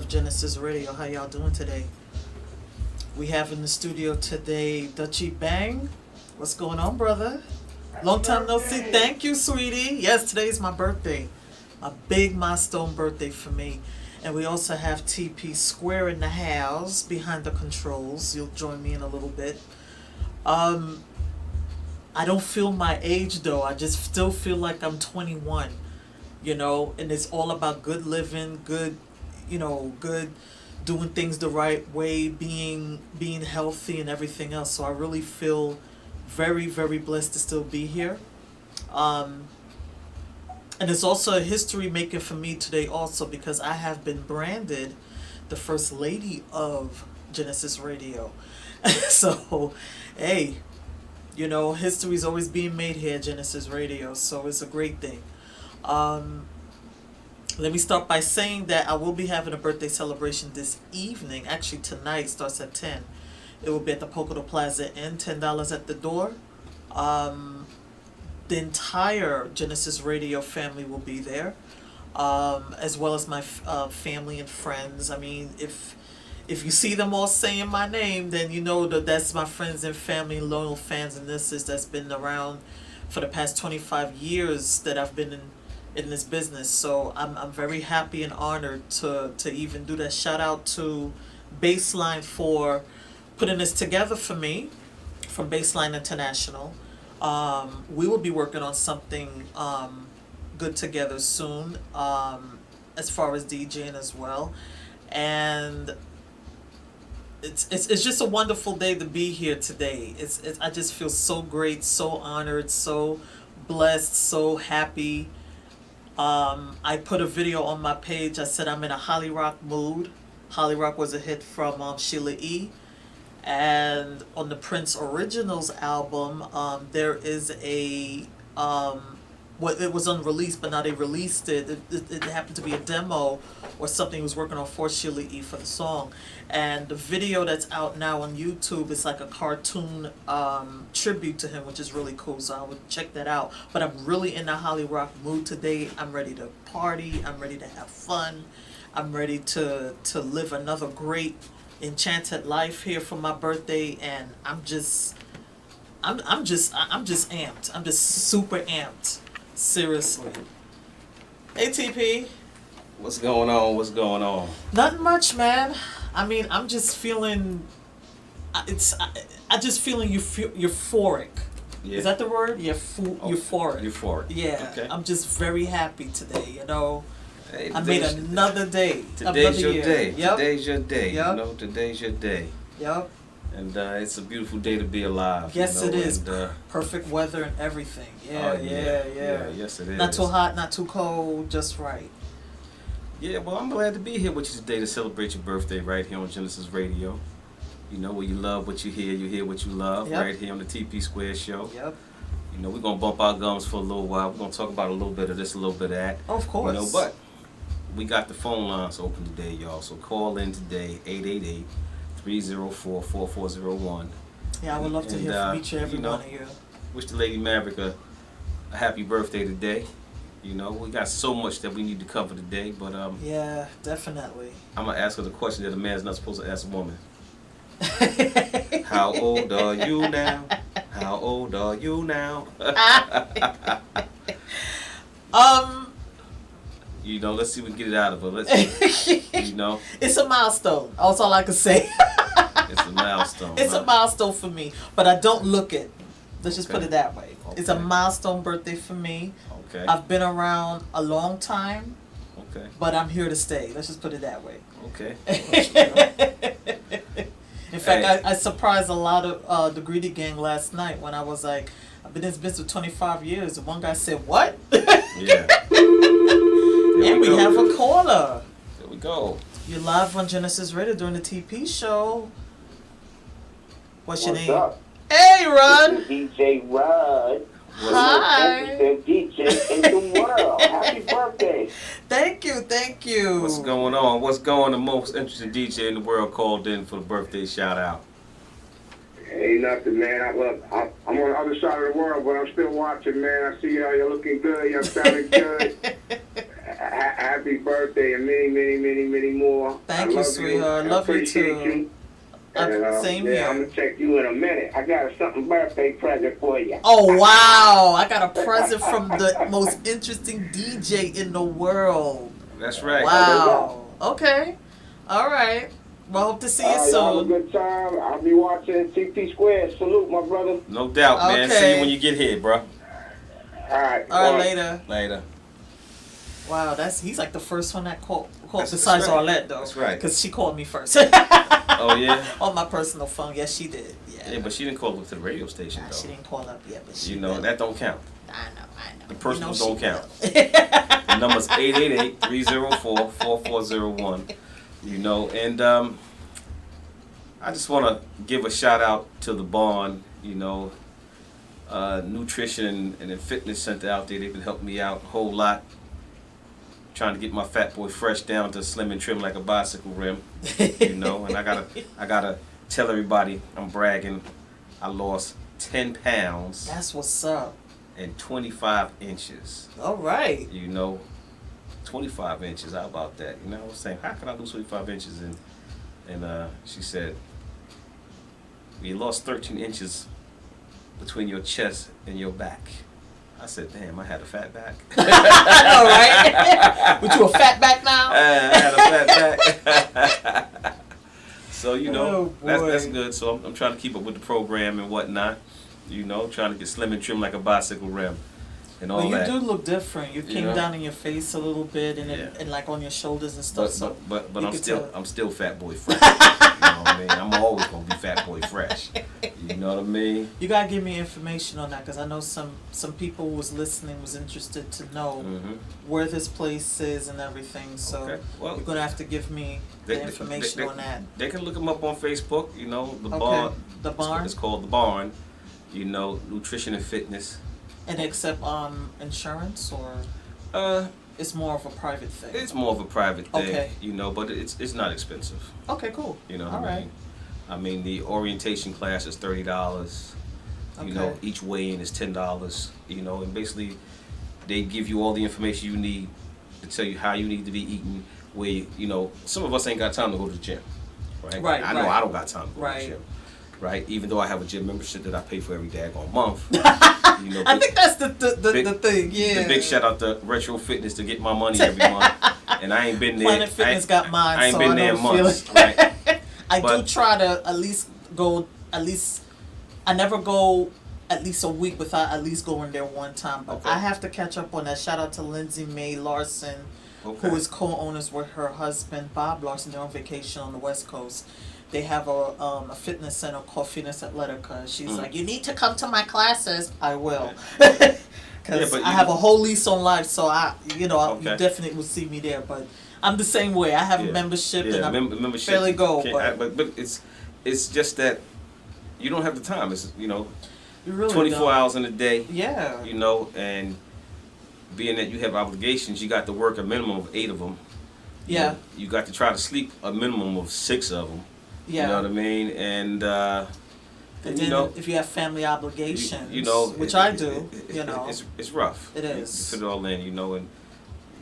of Genesis Radio. How y'all doing today? We have in the studio today Dutchy Bang. What's going on, brother? Long time no see. Thank you, sweetie. Yes, today is my birthday. A big milestone birthday for me. And we also have TP Square in the house behind the controls. You'll join me in a little bit. I don't feel my age though. I just still feel like I'm 21, and it's all about good living, good, good doing things the right way, being healthy and everything else. So I really feel very, very blessed to still be here. And it's also a history maker for me today also because I have been branded the first lady of Genesis Radio. So, hey, history's always being made here at Genesis Radio, so it's a great thing. Let me start by saying that I will be having a birthday celebration this evening. Actually, tonight starts at 10. It will be at the Pocono Plaza Inn, $10 at the door. The entire Genesis Radio family will be there, as well as my family and friends. I mean, if you see them all saying my name, then you know that's my friends and family, loyal fans, and that's been around for the past 25 years that I've been in this business. So I'm very happy and honored to even do that. Shout out to Baseline for putting this together for me, from Baseline International. We will be working on something good together soon, as far as DJing as well, and it's just a wonderful day to be here today. I just feel so great, so honored, so blessed, so happy. I put a video on my page. I said I'm in a Holly Rock mood. Holly Rock was a hit from Sheila E. And on the Prince Originals album, there is it was unreleased, but now they released it. It happened to be a demo or something he was working on for Sheila E. for the song. And the video that's out now on YouTube is like a cartoon tribute to him, which is really cool. So I would check that out. But I'm really in the Holly Rock mood today. I'm ready to party. I'm ready to have fun. I'm ready to live another great enchanted life here for my birthday, and I'm just amped. I'm just super amped. Seriously. Hey TP. What's going on? What's going on? Nothing much, man. I mean, I'm just feeling I just feeling euphoric. Yeah. Is that the word? Yeah, euphoric. Euphoric. Yeah. Okay. I'm just very happy today, Hey, I made another day. Today's your day. Yep. Today's your day. Yep. Today's your day. Yep. And it's a beautiful day to be alive. Yes, it is. And, perfect weather and everything. Yeah. Yes, it is. Not too hot, not too cold, just right. Yeah, well, I'm glad to be here with you today to celebrate your birthday right here on Genesis Radio. Where you love what you hear what you love, yep. Right here on the TP Square Show. Yep. We're going to bump our gums for a little while. We're going to talk about a little bit of this, a little bit of that. Of course. But we got the phone lines open today, y'all. So call in today, 888-304-4401. Yeah, I would love to hear from each and every one of you. Wish the lady Maverick a happy birthday today. We got so much that we need to cover today, but yeah, definitely. I'm gonna ask her the question that a man's not supposed to ask a woman. How old are you now? How old are you now? Let's see if we can get it out of her. Let's see. It's a milestone. That's all I can say. It's a milestone. It's a milestone for me, but I don't look it. Let's just put it that way. Okay. It's a milestone birthday for me. Okay. I've been around a long time. Okay. But I'm here to stay. Let's just put it that way. Okay. In fact, I surprised a lot of the Greedy Gang last night when I was like, I've been in this business for 25 years. And one guy said, what? Yeah. And we have a caller. There we go. You're live on Genesis Radio during the TP show. What's your name? Up? Hey, Rod. DJ Rod. Hi. Most DJ in the world. Happy birthday. Thank you. What's going on? What's going on? The most interesting DJ in the world called in for the birthday shout out. Ain't nothing, man. I'm on the other side of the world, but I'm still watching, man. I see y'all. You're looking good. You're sounding good. happy birthday and many, many, many, many more. Thank I you, love sweetheart. You. Love I you appreciate too. you. And, Same yeah, here. I'm gonna check you in a minute. I got a something birthday present for you. Oh wow! I got a present from the most interesting DJ in the world. That's right. Wow. Okay. All right. Well, hope to see you Y'all have a soon. good time. I'll be watching TP Squared. Salute, my brother. No doubt, man. Okay. See you when you get here, bro. All right. All right, bye. later. Later. Wow, he's like the first one that called That's besides right. Arlette though. That's right. Because she called me first. Oh, yeah? On my personal phone. Yes, she did. Yeah. Yeah, but she didn't call up to the radio station, Nah, though. she didn't call up yet, but she You know, will. that don't count. I know. The personals You know don't she count. will. The number's 888-304-4401. You know, and I just want to give a shout out to the Barn, you know, nutrition and the fitness center out there. They've been helping me out a whole lot. Trying to get my fat boy fresh down to slim and trim like a bicycle rim, you know. And I gotta tell everybody I'm bragging. I lost 10 pounds That's what's up. and 25 inches. All right. You know, 25 inches. How about that? You know, I was saying, how can I lose 25 inches? And she said, you lost 13 inches between your chest and your back. I said, damn, I had a fat back. I know, right? But you a fat back now? I had a fat back. So, you know, Oh, that's boy. good. So I'm trying to keep up with the program and whatnot. You know, trying to get slim and trim like a bicycle rim and all Well, you that. do look different. You came know? down in your face a little bit, and Yeah. and like on your shoulders and stuff. But you I'm could still tell. I'm still fat boy fresh. You know what I mean? I'm always gonna be fat boy fresh. You know what I mean? You gotta give me information on that, because I know some people who was listening was interested to know Mm-hmm. where this place is and everything. So Okay. Well, you're gonna have to give me the information on that. They can look them up on Facebook. You know, the Okay. barn. The barn, It's called the Barn. You know, nutrition and fitness. and accept insurance, or it's more of a private thing. It's more of a private thing. Okay. You know, but it's not expensive. Okay, cool. You know what All I right. mean? I mean, the orientation class is $30. You know, Okay. each weigh-in is $10. You know, and basically, they give you all the information you need to tell you how you need to be eating. Where you know, some of us ain't got time to go to the gym, right? Right, I know right. I don't got time to go Right. to the gym, right? Even though I have a gym membership that I pay for every daggone month. You know, I think that's the big- thing. Yeah. the big shout out to Retro Fitness to get my money every month, and I ain't been there. Planet Fitness got mine, I ain't so been I there know in the months, feeling. right? I do But- try to at least go. At least I never go at least a week without at least going there one time. But Okay. I have to catch up on that. Shout out to Lindsay Mae Larson, Okay. who is co-owners with her husband Bob Larson. They're on vacation on the West Coast. They have a fitness center called Fitness Atletica. She's Mm. like, you need to come to my classes. I will. Yeah, Because but I you- have a whole lease on life, so you Okay. definitely will see me there. But I'm the same way. I have a Yeah. membership, and Yeah, I membership. barely go. But it's just that you don't have the time. It's you know, you really 24 don't. hours in a day. Yeah. You know, and being that you have obligations, you got to work a minimum of 8 of them. Yeah. You got to try to sleep a minimum of 6 of them. Yeah. You know what I mean? And And you then know, if you have family obligations, you know, which I do, you know. it's rough. It You is. fit it all in, you know, and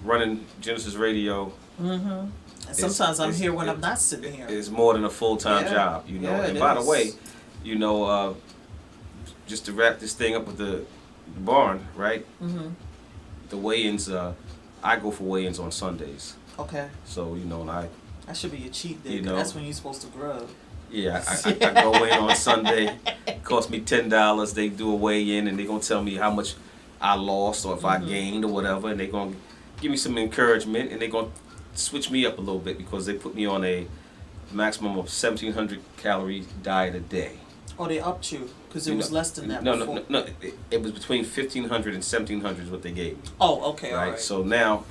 running Genesis Radio. Mm-hmm. And sometimes I'm it's- here when it- I'm not sitting here. It's more than a full-time Yeah. job, you know. Yeah, And it by the is. way, you know, just to wrap this thing up with the barn, right? Mm-hmm. The weigh-ins, I go for weigh-ins on Sundays. Okay. So, you know, and That should be your cheat day. You 'cause know. that's when you're supposed to grub. yeah, I go in on Sunday. It costs me $10. They do a weigh-in, and they're going to tell me how much I lost or if I gained or whatever, and they're going to give me some encouragement, and they're going to switch me up a little bit because they put me on a maximum of 1,700 calorie diet a day. Oh, they upped you because it You was know, less than that no, before. No. It was between 1,500 and 1,700 is what they gave me. Oh, okay, Right. all right. So now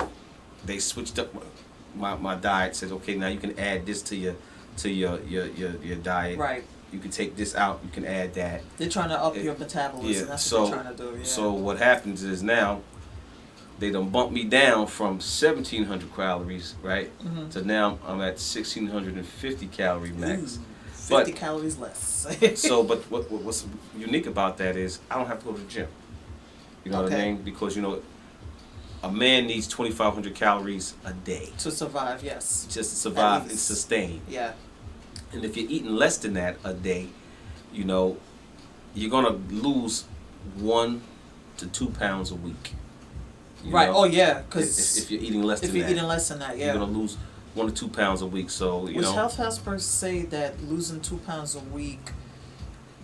they switched up my diet. Says okay, now you can add this to your diet. Right. You can take this out. You can add that. They're trying to up It- your metabolism. Yeah. That's So what they're trying to do. Yeah. so what happens is now they done bumped me down from 1,700 calories, right? Mhm. To now I'm at 1,650 calorie max. Ooh, 50 But- calories less. So, but what's unique about that is I don't have to go to the gym. You know what I Okay. mean? Because you know, a man needs 2,500 calories a day To survive, yes. just to survive and least. sustain. Yeah. And if you're eating less than that a day, you know, you're gonna lose 1 to 2 pounds a week. You Right. know? Oh yeah, if, because if you're eating less if than you're that, eating less than that, yeah. you're gonna lose 1 to 2 pounds a week. So you Which know, health experts say that losing 2 pounds a week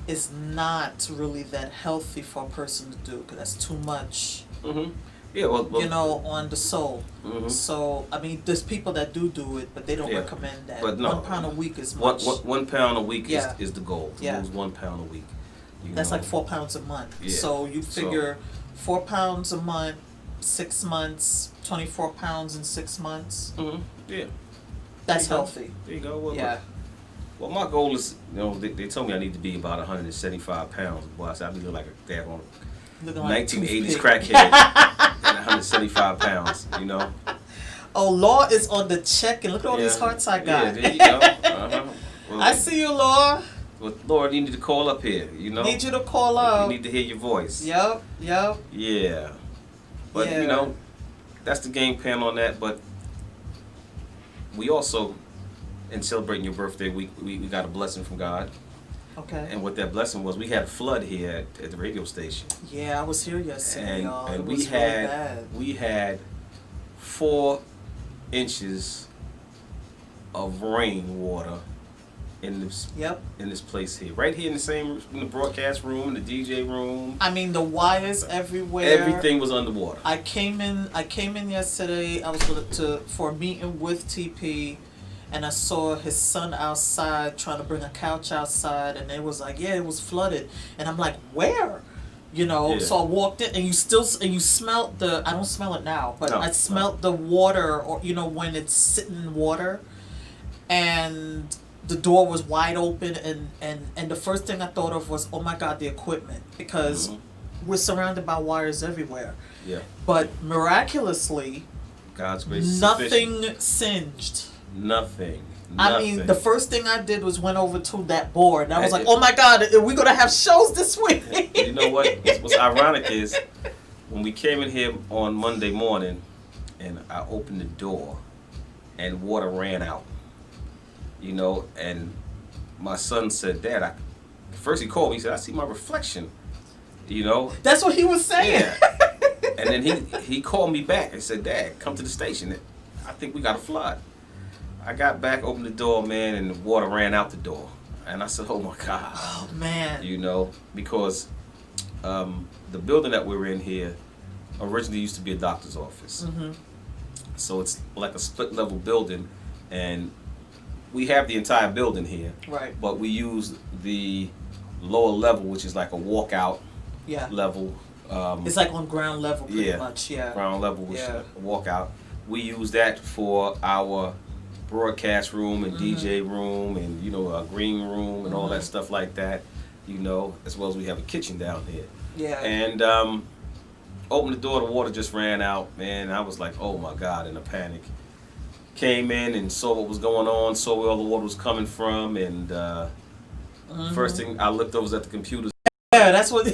is not really that healthy for a person to do, because that's too much, hmm yeah, well, you know, on the soul. mhm. So I mean, there's people that do it, but they don't Yeah. recommend that. But no, 1 pound a week is One, much. 1 pound a week Yeah. is the goal. To Yeah. lose 1 pound a week. You That's know? like 4 pounds a month. Yeah. So you So- figure 4 pounds a month, 6 months, 24 pounds in 6 months. Mhm. Yeah. That's There you go. healthy. There you go. Well, Yeah. Well, my goal is, you know, they told me I need to be about 175 pounds. Boy, I said I be looking like a daggone Looking like a 1980s toothpick. crackhead and 175 pounds. You know. Oh, Law is on the check, and look at all these Yeah. hearts I got. Yeah, there you go. Uh-huh. Well, I see you, Law. Well, Lord, you need to call up here. You know. Need you to call We up. need to hear your voice. Yep. Yeah. But Yeah. you know, that's the game plan on that. But we also, in celebrating your birthday, we got a blessing from God. Okay. And what that blessing was, we had a flood here at the radio station. Yeah, I was here yesterday, And y'all. and It we was had really bad. we had 4 inches of rainwater in this place here, right here in the same in the broadcast room, the DJ room. I mean, the wires everywhere. Everything was underwater. I came in yesterday. I was for a meeting with TP, and I saw his son outside trying to bring a couch outside, and it was like, yeah, it was flooded, and I'm like, where? You know, Yeah. so I walked in, and you smelt the. I don't smell it now, but No, I smelt the water, or you know, when it's sitting in water, and the door was wide open, and the first thing I thought of was, oh my God, the equipment, because Mhm. we're surrounded by wires everywhere. Yeah. But miraculously, God's grace is sufficient. nothing singed. Nothing. I mean, the first thing I did was went over to that board, and I was Hey, like, "Oh my God, are we gonna have shows this week?" You know what? What's ironic is when we came in here on Monday morning, and I opened the door, and water ran out. You know, and my son said, "Dad, first he called me. He said, I see my reflection." You know. That's what he was saying. Yeah. And then he called me back and said, "Dad, come to the station. I think we got a flood." I got back, opened the door, man, and the water ran out the door. And I said, "Oh my God." Oh man. You know, because the building that we're in here originally used to be a doctor's office. Mhm. So it's like a split level building, and we have the entire building here, Right. but we use the lower level, which is like a walkout Yeah. level. It's like on ground level, pretty Yeah. much. Yeah. Ground level, which Yeah. is a walkout. We use that for our broadcast room and DJ room, and you know, our green room and all that stuff like that. You know, as well as we have a kitchen down here. Yeah. And opened the door, the water just ran out, man. I was like, oh my God, in a panic. Came in and saw what was going on, saw where all the water was coming from, and first thing I looked over was at the computers. Yeah, that's what.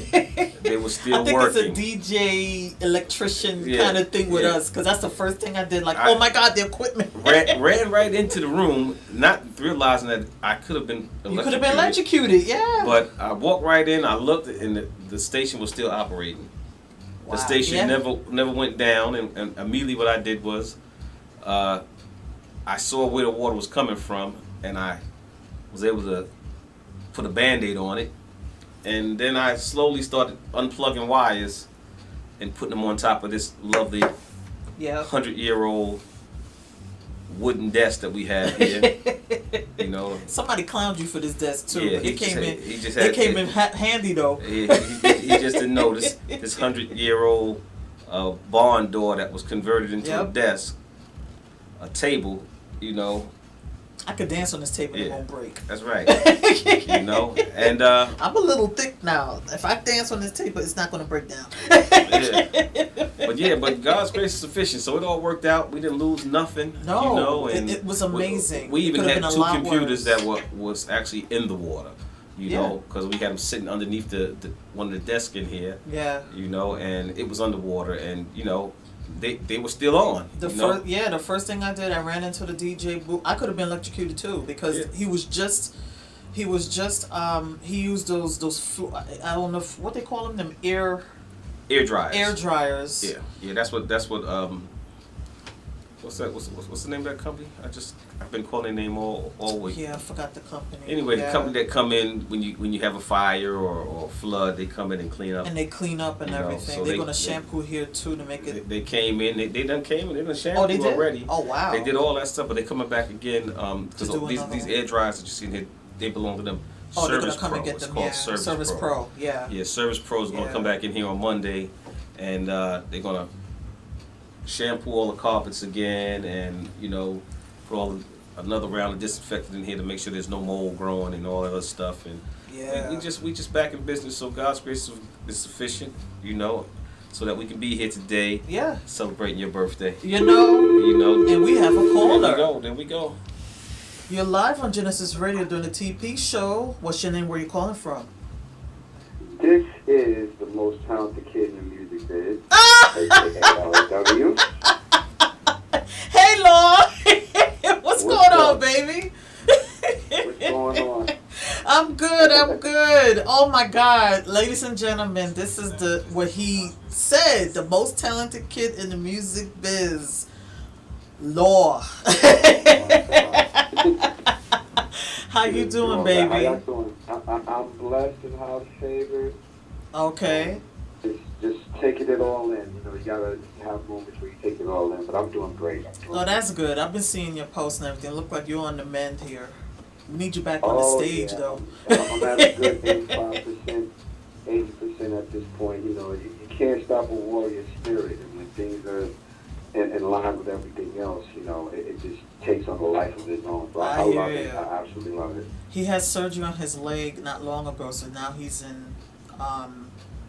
They were still I think working. it's a DJ electrician Yeah, kind of thing with yeah. us, because that's the first thing I did. Like, I- oh my God, the equipment. ran right into the room, not realizing that I could have been You could have been electrocuted. Yeah. But I walked right in, I looked, and the station was still operating. Wow. The station Yeah. never went down, and immediately what I did was, I saw where the water was coming from, and I was able to put a Band-Aid on it, and then I slowly started unplugging wires and putting them on top of this lovely Yeah. 100-year-old wooden desk that we have here. You know, Somebody clowned you for this desk too. Yeah, But he it came in. just It had- came in handy though. he just didn't know this 100-year-old barn door that was converted into a Yep. desk, a table. You know, I could dance on this table and it Yeah. won't break. that's right. You know, and I'm a little thick now. If I dance on this table, it's not going to break down. but God's grace is sufficient, so it all worked out. We didn't lose nothing. No, you know, and it was amazing. We It even could've had been a 2 lot computers worse. that was actually in the water. You Yeah. know, because we had them sitting underneath the one of the desks in here. Yeah. You know, and it was underwater, and you know, they were still on. The the first thing I did, I ran into the DJ booth. I could have been electrocuted too because Yeah. he used those I don't know what they call them air dryers. Yeah. That's what what's the name of that company? I've been calling their name all week. Yeah, I forgot the company. Anyway, yeah. the company that come in when you have a fire or flood, they come in and clean up. And they clean up and everything. So They're gonna shampoo here too to make it. They came in. They done came in. They done shampoo Oh, they did? already. Oh wow. They did all that stuff, but they coming back again because do these another one. air dryers that you see here, they belong to them. Oh, they're Service gonna come Pro. and get It's them. called Yeah, Service Pro. Yeah. Yeah, Service Pro is gonna Yeah. come back in here on Monday, and they're gonna shampoo all the carpets again, and put another round of disinfectant in here to make sure there's no mold growing and all that other stuff. And Yeah. we just back in business. So God's grace is sufficient, so that we can be here today Yeah. celebrating your birthday. And we have a caller. There we go. You're live on Gynesis Radio during the TP show. What's your name? Where you calling from? This is the most talented kid in the music biz. Ah! AKA Hey, Lord. What's going on, baby? What's going on? I'm good. Oh my God. Ladies and gentlemen, this is what he said, the most talented kid in the music biz. Law. How you doing, How baby? y'all doing? I'm blessed and highly favored. Okay. Just taking it all in. You gotta have moments where you take it all in. But I'm doing great. Oh, that's good. I've been seeing your posts and everything. Look like you're on the mend here. We need you back on the stage, though. I'm at a good 85%, 80% at this point. You can't stop a warrior spirit. And when things are in line with everything else, it just takes on a life of its own. So I love it. I absolutely love it. He had surgery on his leg not long ago, so now he's in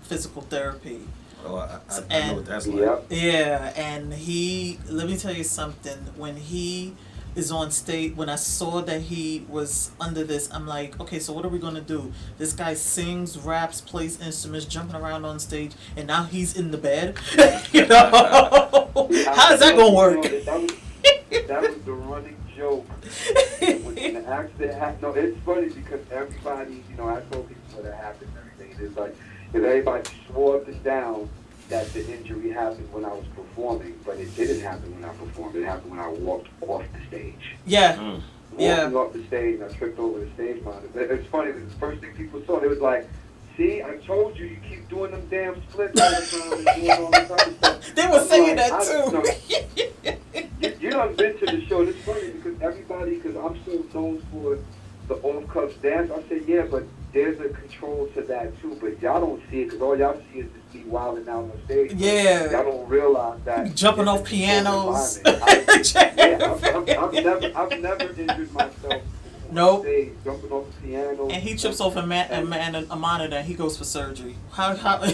physical therapy. Oh, I know what that's like. Yep. Yeah, and let me tell you something. When he is on stage, when I saw that he was under this, I'm like, okay, so what are we gonna do? This guy sings, raps, plays instruments, jumping around on stage, and now he's in the bed. How's that gonna work? That was the running joke. When the accident happened, no, it's funny because everybody, I told people what happened and everything. It's like, if everybody swore up and down that the injury happened when I was performing, but it didn't happen when I performed. It happened when I walked off the stage. Yeah. Walking off the stage, and I tripped over the stage monitor. But it's funny, the first thing people saw, they was like, see, I told you keep doing them damn splits all the time and doing all this other stuff. They were saying that too. You done been to the show. It's funny because I'm so known for the off-cuff dance. I said, yeah, but there's a control to that too. But y'all don't see it because all y'all see is just me wilding out on stage. Yeah. Y'all don't realize that. Jumping off pianos. I've never injured myself. Nope. Jumping off the piano. And he trips off a monitor and he goes for surgery. How? and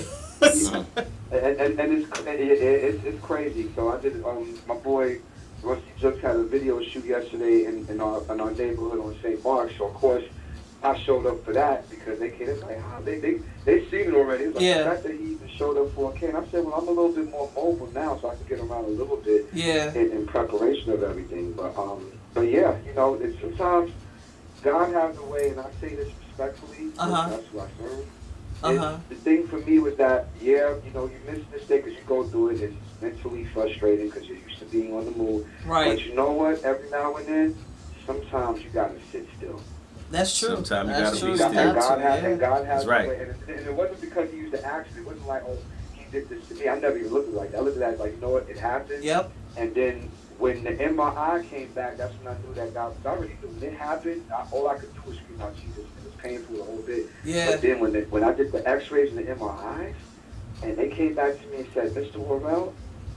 it's crazy. So I did. My boy Rusty just had a video shoot yesterday in our neighborhood on St. Mark's. So of course I showed up for that because they came. It's like, they seen it already. It's like the fact that he even showed up for a can. I said, well, I'm a little bit more mobile now, so I can get around a little bit. Yeah. In preparation of everything, but yeah, it's sometimes God has a way, and I say this respectfully. That's who I serve. The thing for me was that, you miss this day because you go through it. It's mentally frustrating because you're used to being on the move. Right. But you know what? Every now and then, sometimes you got to sit still. That's true. Sometimes you That's gotta true. be still. And God has That's right. a way. And it wasn't because he used the action. It wasn't like, oh, he did this to me. I never even looked at it like that. I looked at that like, you know what? It happened. Yep. And then when the MRI came back, that's when I knew that God was already knew when it happened. All I could do was scream out Jesus. It was painful the whole bit. Yeah. But then when I did the X-rays and the MRIs, and they came back to me and said, Mr. Worrell,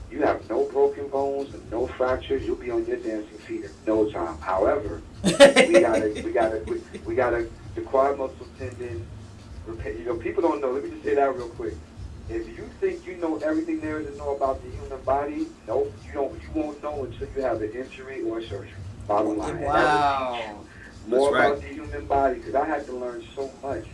you have no broken bones and no fractures. You'll be on your dancing feet in no time. However, we gotta the quad muscle tendon. People don't know. Let me just say that real quick. If you think you know everything there is to know about the human body, nope, you don't. You won't know until you have an injury or a surgery. Bottom line. Wow. More That's right. about the human body because I had to learn so much,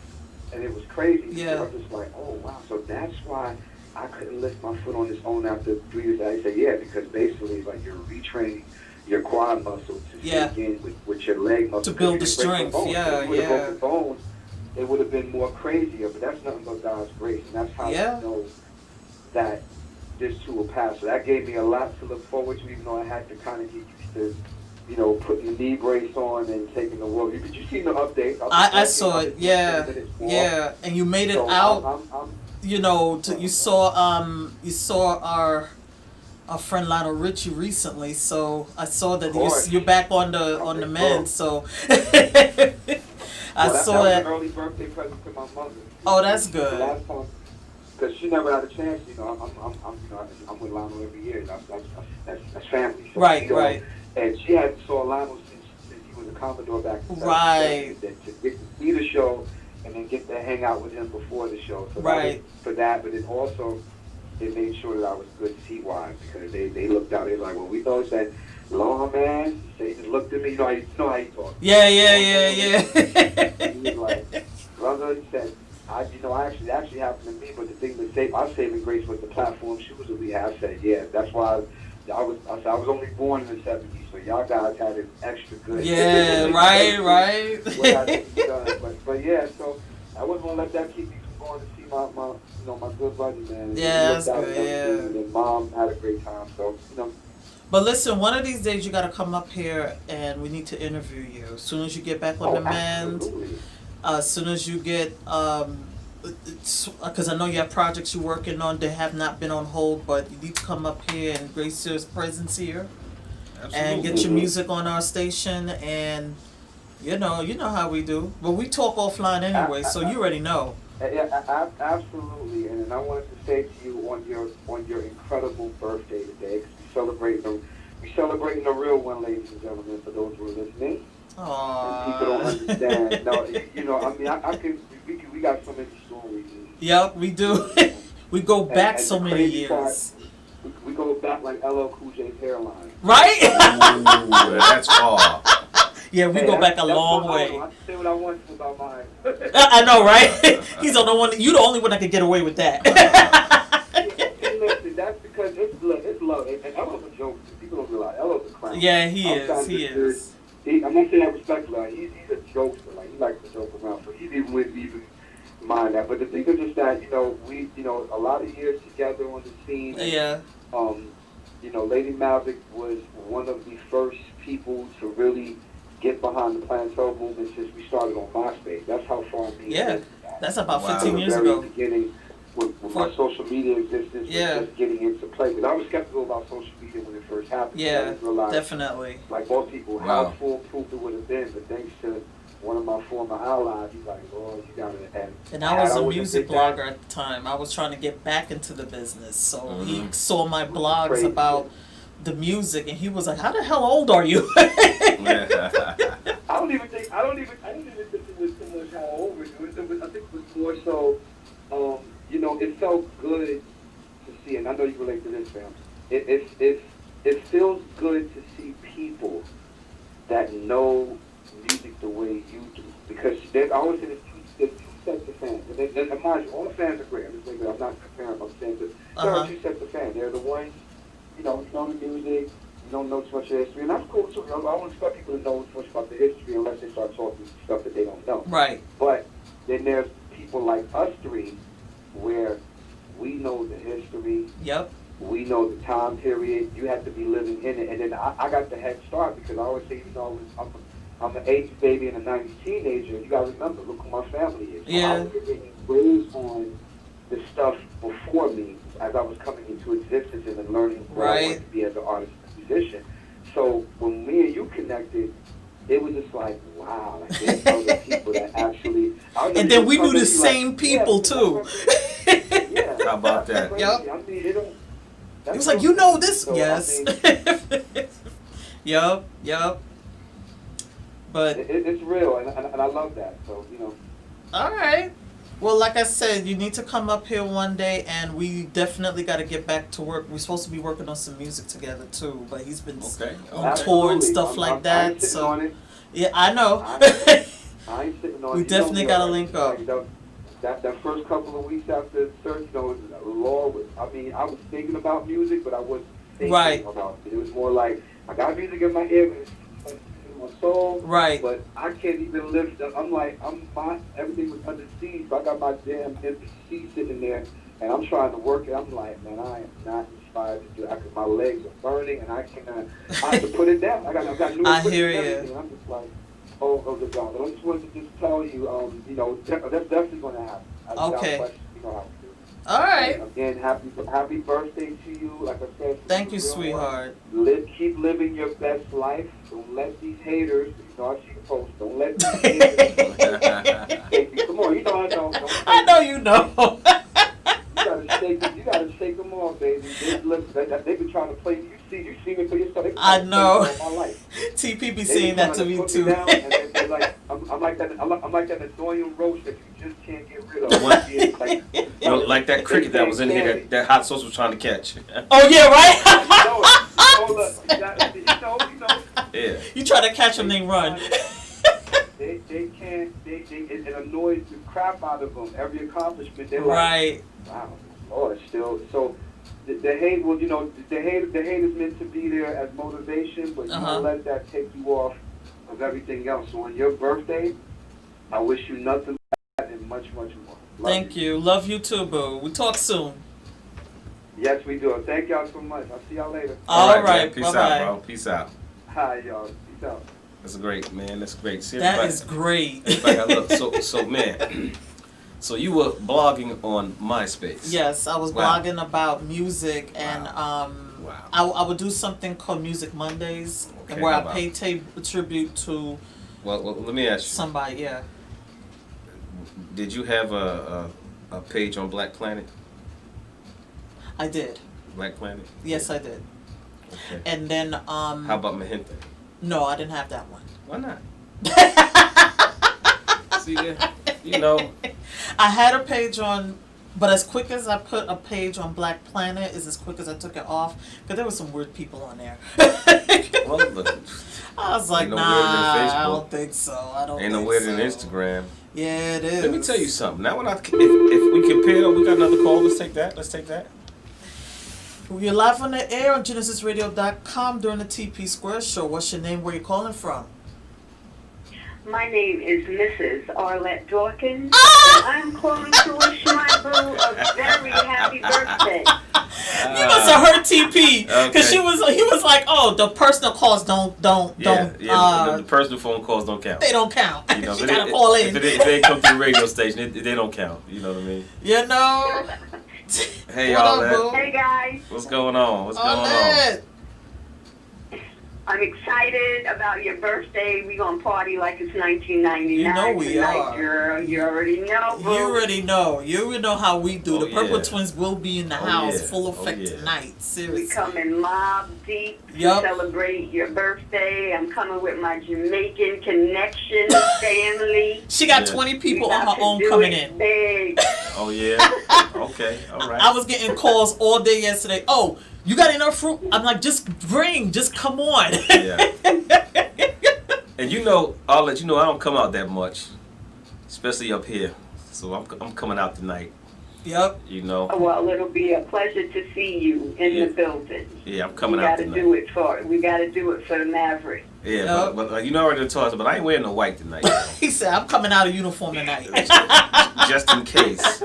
and it was crazy. Yeah. I was just like, oh wow. So that's why I couldn't lift my foot on this own after 3 years. I said, yeah, because basically, like, you're retraining your quad muscle to sink in with your leg muscle. To build the strength, yeah, if you would have broken bones, it would have been more crazier, but that's nothing but God's grace, and that's how you know that this too will pass. So that gave me a lot to look forward to, even though I had to kind of get used to, you know, putting the knee brace on and taking the walk. Did you see the update? I saw it, yeah, and you made it so out. You know, you saw our friend Lionel Richie recently, so I saw that you're back on the mend. So I saw that was an early birthday present to my mother. Oh, that's good. The last time, because she never had a chance. You know, I'm with Lionel every year. That's family. So right. And she hadn't saw Lionel since he was a Commodore back in the right. To get to see the show and then get to hang out with him before the show. So right. For that, but then also they made sure that I was good seat-wise, because they looked out. They were like, well, we know that long man. They just looked at me. You know how you talk. Yeah. He was like, brother, he said, I actually happened to me, but the thing that saved our saving grace was the platform shoes that we had. I said, yeah, that's why I was only born in the 70s, so y'all guys had it extra good. Yeah, right. But yeah, so I wasn't gonna let that keep me from going to see my good buddy, man. Yeah, that's good. Yeah. And Mom had a great time, so But listen, one of these days you got to come up here and we need to interview you. As soon as you get back on the mend, as soon as you get, because I know you have projects you're working on that have not been on hold, but you need to come up here and grace your presence here. Absolutely. And get your music on our station, and you know how we do. But we talk offline anyway, so you already know. Yeah, absolutely. And I wanted to say to you on your incredible birthday today, because we're celebrating the real one, ladies and gentlemen, for those who are listening. Aww. And people don't understand. No, you know, I mean, we got so many stories. Yep, we do. We go back so many years. We go back like LL Cool J's hairline. Right? Ooh, that's far. Yeah, we go back a long way. I can say what I want to about mine. I know, right? He's the one. You the only one that can get away with that. Listen, that's because it's love. And LL's a joke. People don't realize LL's a clown. Yeah, he is. I'm not saying that respectfully. He's a jokester. Like, he likes to joke around. So he didn't even mind that. But the thing is just that, we a lot of years together on the scene. Yeah. Lady Maverick was one of the first people to really get behind the Plantel movement since we started on MySpace. That's how far me. Yeah, that's about 15 years ago. ago. Beginning with my social media existence, was just getting into play. Because I was skeptical about social media when it first happened. Yeah, definitely. Like most people, how foolproof it would have been, but thanks to one of my former allies, he's like, "Oh, you got it." And I was a music blogger at the time. I was trying to get back into the business, so he saw my blogs about the music, and he was like, "How the hell old are you?" I don't even think it was so much how old we were. I think it was more so, it felt good to see, and I know you relate to this, fam. It feels good to see people that know music the way you do, because there's always there's two sets of fans, and mind you, all the fans are great. I'm not comparing. I'm saying that there are two sets of fans. There are the ones, you know the music, you don't know too much of history, and that's cool too. I don't expect people to know too much about the history unless they start talking stuff that they don't know. Right. But then there's people like us three, where we know the history. Yep. We know the time period. You have to be living in it, and then I got the head start because I always say, I'm an 80s baby and a 90s teenager. You gotta remember, look who my family is. Yeah. I was getting raised on the stuff before me as I was coming into existence and then learning what I wanted to be as an artist and musician. So when me and you connected, it was just like, wow, like there's other people that actually. And then we knew the same people too. Yeah. How about that? Yep. I mean, It was like, you know this? So, yes. Yep. But it's real, and I love that. So All right. Well, like I said, you need to come up here one day, and we definitely got to get back to work. We're supposed to be working on some music together too, but he's been on tour and stuff like that. So on it. yeah, I know. I ain't sitting on it. We definitely got to link up. that first couple of weeks after surgery, Law was. I mean, I was thinking about music, but I wasn't thinking Right. about it. It was more like I got music in my ear, but it's in my soul. Right. But I can't even lift. I'm like, everything was under siege. So I got my damn MC sitting there, and I'm trying to work it. I'm like, man, I am not inspired to do it. My legs are burning, and I cannot. I have to put it down. I got new equipment I hear and you. everything. I'm just like, oh the God. I just wanted to just tell you, that's definitely going to happen. Okay. Without question, you know how to do it. All right. And again, happy birthday to you. Like I said, Thank you, real sweetheart. one. Keep living your best life. Don't let these haters. I see the post. Don't let these haters take you. Come on, you know I know. I know you know. You gotta shake them off, baby. They've been trying to play you. You see me for yourself. I know. All my life. TP be saying that to me put too. Down, and they're like, I'm like that annoying roach that you just can't get rid of. What? It's like, Like that cricket that was in here that hot sauce was trying to catch. Oh yeah, right. Yeah. You try to catch them, they run. They can't. It annoys the crap out of them. Every accomplishment, they're Right. like, wow, Lord, still. So the hate, well, the hate is meant to be there as motivation, but you don't let that take you off of everything else. So on your birthday, I wish you nothing but that and much, much more. Thank you. Love you too, boo. We talk soon. Yes, we do. Thank y'all so much. I'll see y'all later. All man. right. Peace Bye-bye. out, bro. Peace out. Hi, y'all. Peace out. That's great, man. That's great. See, That is great. everybody, look, so man, so you were blogging on MySpace. Yes, I was Wow. blogging about music, and Wow. I would do something called Music Mondays, Okay, where how I about- pay tribute to Well, let me ask you. somebody. Yeah, Did you have a page on Black Planet? I did. Black Planet? Yes, I did. Okay. And then How about Mahente? no, I didn't have that one. Why not? See there? You know. I had a page on, but as quick as I put a page on Black Planet is as quick as I took it off, because there were some weird people on there. Well, look, I was like, Ain't no nah, weirder than I Facebook. don't think so. I don't. ain't no think weirder so. than Instagram. Yeah, it is. Let me tell you something. Now, if we compare, we got another call. Let's take that. You're live on the air on GenesisRadio.com during the TP Square Show. What's your name? Where you calling from? My name is Mrs. Arlette Dawkins, Ah! and I'm calling to wish my boo a very happy birthday. You must have heard TP, because Okay. he was like, oh, the personal calls don't the personal phone calls don't count. they don't count. You know, You if gotta call in. If they come to the radio station, they don't count. You know what I mean? You know. Hey, What y'all, up, man. boo? Hey guys, What's going on? Arlette. I'm excited about your birthday. We gonna party like it's 1999 You know we tonight, are. girl. You already know, boo. You already know. You already know how we do. Oh, The Purple yeah. Twins will be in the Oh, house, yeah. full Oh, effect yeah. tonight. We Seriously. coming mob deep Yup. to celebrate your birthday. I'm coming with my Jamaican connection family. She got Yeah. 20 people We on about her to own do coming it in. big. Oh yeah. Okay. All right. I was getting calls all day yesterday. Oh, you got enough fruit? I'm like, just come on. Yeah. And I'll let you know I don't come out that much, especially up here. So I'm coming out tonight. Yep. You know. Well, it'll be a pleasure to see you in Yeah. the building. Yeah, I'm coming we out gotta tonight. We gotta do it for the Maverick. Yeah, Yep. but you know I already told us, but I ain't wearing no white tonight. He said, I'm coming out of uniform tonight. Just in case.